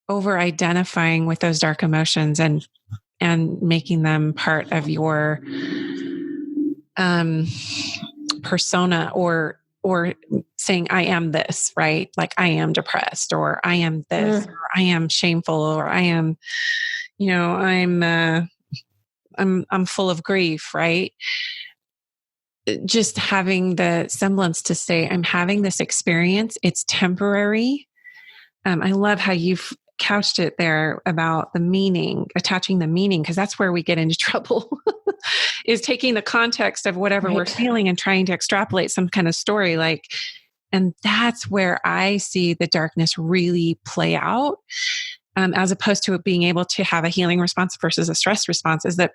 over identifying with those dark emotions and making them part of your persona, or saying, I am this, right? Like I am depressed, or I am this, or I am shameful, or I am, I'm full of grief, right? Just having the semblance to say, I'm having this experience. It's temporary. I love how you've couched it there about the meaning, attaching the meaning, because that's where we get into trouble, is taking the context of whatever we're feeling and trying to extrapolate some kind of story. And that's where I see the darkness really play out, as opposed to it being able to have a healing response versus a stress response, is that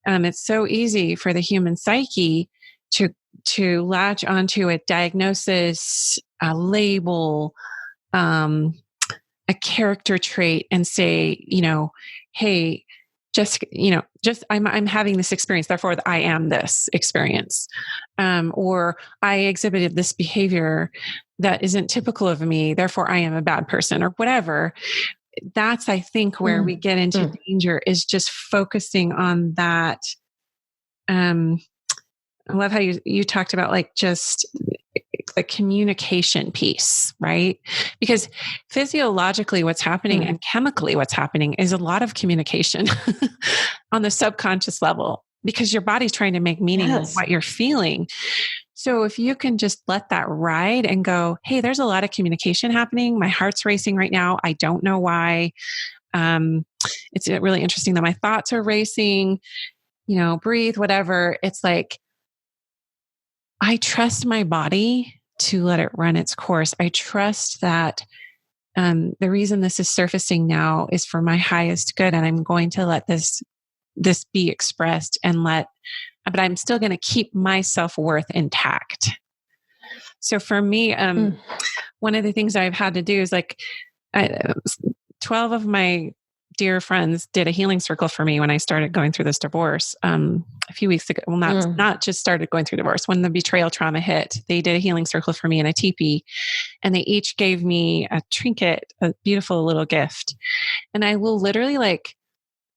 it's so easy for the human psyche to latch onto a diagnosis, a label, a character trait, and say, hey, just I'm having this experience, therefore I am this experience, or I exhibited this behavior that isn't typical of me, therefore I am a bad person, or whatever. That's, I think, where we get into danger, is just focusing on that. I love how you talked about just the communication piece, right? Because physiologically what's happening and chemically what's happening is a lot of communication on the subconscious level, because your body's trying to make meaning of what you're feeling. So if you can just let that ride and go, hey, there's a lot of communication happening. My heart's racing right now. I don't know why. It's really interesting that my thoughts are racing, breathe, whatever. It's like, I trust my body to let it run its course. I trust that the reason this is surfacing now is for my highest good, and I'm going to let this be expressed, but I'm still going to keep my self-worth intact. So for me, one of the things I've had to do is 12 of my dear friends did a healing circle for me when I started going through this divorce a few weeks ago. Well, not just started going through divorce. When the betrayal trauma hit, they did a healing circle for me in a teepee, and they each gave me a trinket, a beautiful little gift. And I will literally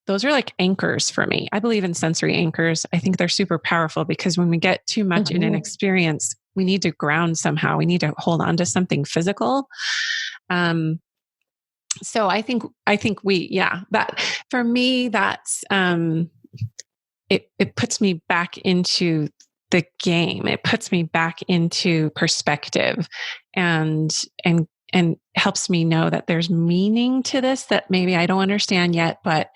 those are like anchors for me. I believe in sensory anchors. I think they're super powerful, because when we get too much in an experience, we need to ground somehow. We need to hold on to something physical. So I think that for me, that's, it puts me back into the game. It puts me back into perspective, and helps me know that there's meaning to this that maybe I don't understand yet, but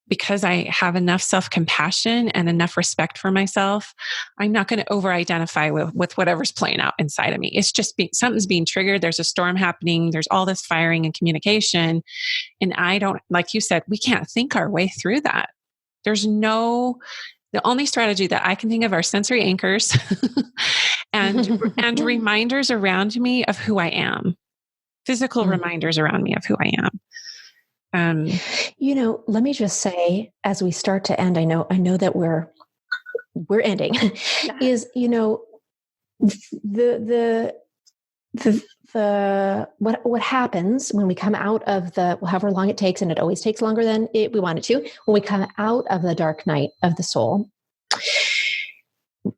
because I have enough self-compassion and enough respect for myself, I'm not going to over-identify with whatever's playing out inside of me. It's just something's being triggered. There's a storm happening. There's all this firing and communication. And I don't, like you said, we can't think our way through that. The only strategy that I can think of are sensory anchors and reminders around me of who I am. Physical reminders around me of who I am. Let me just say, as we start to end, I know that we're ending, is, what happens when we come out of however long it takes, and it always takes longer than we want it to, when we come out of the dark night of the soul,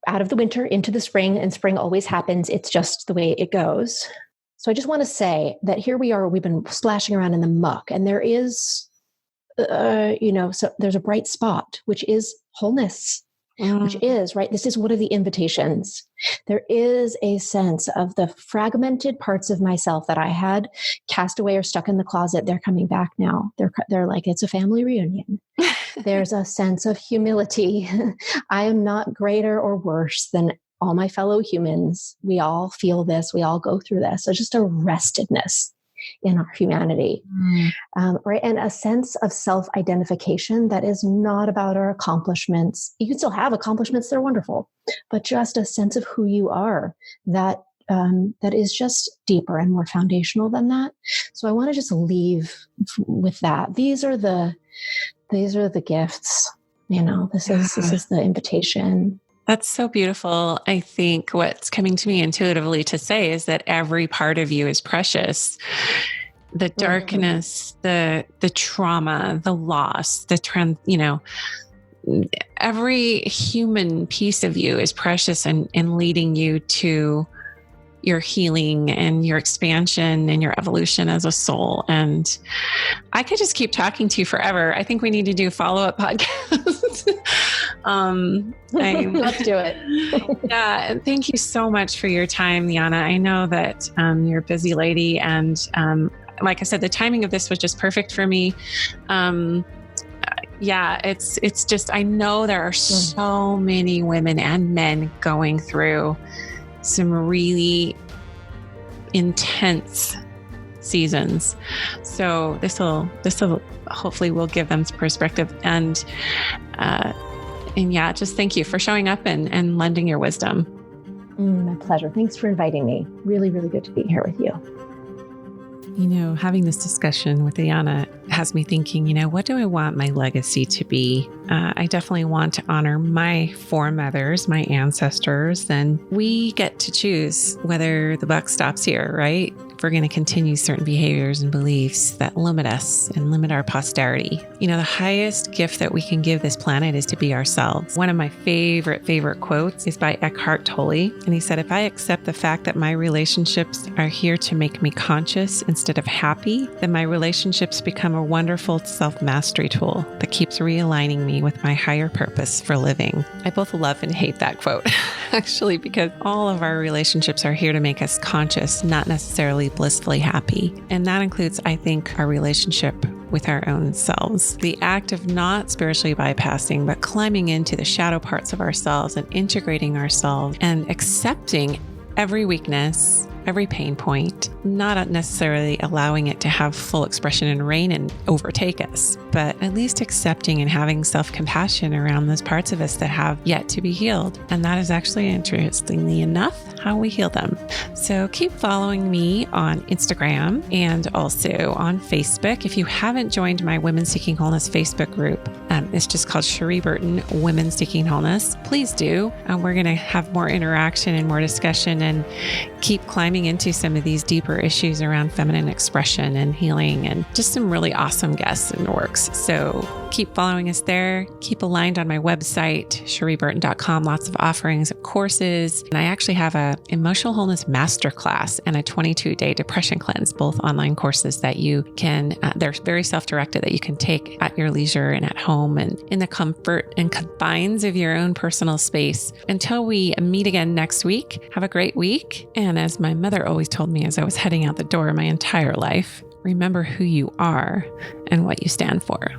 out of the winter into the spring, and spring always happens. It's just the way it goes. So I just want to say that here we are, we've been splashing around in the muck, and there is, so there's a bright spot, which is wholeness, which is, right, this is one of the invitations. There is a sense of the fragmented parts of myself that I had cast away or stuck in the closet. They're coming back now. They're like, it's a family reunion. There's a sense of humility. I am not greater or worse than all my fellow humans. We all feel this. We all go through this. So just a restedness in our humanity, right? And a sense of self-identification that is not about our accomplishments. You can still have accomplishments that are wonderful, but just a sense of who you are that that is just deeper and more foundational than that. So I want to just leave with that. These are the gifts. This is the invitation. That's so beautiful. I think what's coming to me intuitively to say is that every part of you is precious. The darkness, the trauma, the loss, every human piece of you is precious and leading you to your healing and your expansion and your evolution as a soul. And I could just keep talking to you forever. I think we need to do follow-up podcasts. Let's do it. Yeah. And thank you so much for your time, LiYana. I know that you're a busy lady. And like I said, the timing of this was just perfect for me. It's just, I know there are so many women and men going through some really intense seasons. So this will hopefully will give them perspective and just thank you for showing up and lending your wisdom. My pleasure. Thanks for inviting me. Really, really good to be here with you. Having this discussion with LiYana has me thinking, what do I want my legacy to be? I definitely want to honor my foremothers, my ancestors, and we get to choose whether the buck stops here, right? If we're going to continue certain behaviors and beliefs that limit us and limit our posterity. The highest gift that we can give this planet is to be ourselves. One of my favorite quotes is by Eckhart Tolle. And he said, if I accept the fact that my relationships are here to make me conscious instead of happy, then my relationships become a wonderful self-mastery tool that keeps realigning me with my higher purpose for living. I both love and hate that quote, actually, because all of our relationships are here to make us conscious, not necessarily blissfully happy. And that includes, I think, our relationship with our own selves. The act of not spiritually bypassing, but climbing into the shadow parts of ourselves and integrating ourselves and accepting every weakness, every pain point, not necessarily allowing it to have full expression and reign and overtake us, but at least accepting and having self-compassion around those parts of us that have yet to be healed. And that is actually, interestingly enough, how we heal them. So keep following me on Instagram and also on Facebook. If you haven't joined my Women Seeking Wholeness Facebook group, it's just called Cherie Burton Women Seeking Wholeness. Please do. We're going to have more interaction and more discussion and keep climbing into some of these deeper issues around feminine expression and healing and just some really awesome guests in the works. So keep following us there. Keep aligned on my website, cherieburton.com. Lots of offerings of courses. And I actually have a emotional wholeness masterclass and a 22-day depression cleanse, both online courses that you can, they're very self-directed, that you can take at your leisure and at home and in the comfort and confines of your own personal space. Until we meet again next week, have a great week. And as my mother always told me as I was heading out the door my entire life, remember who you are and what you stand for.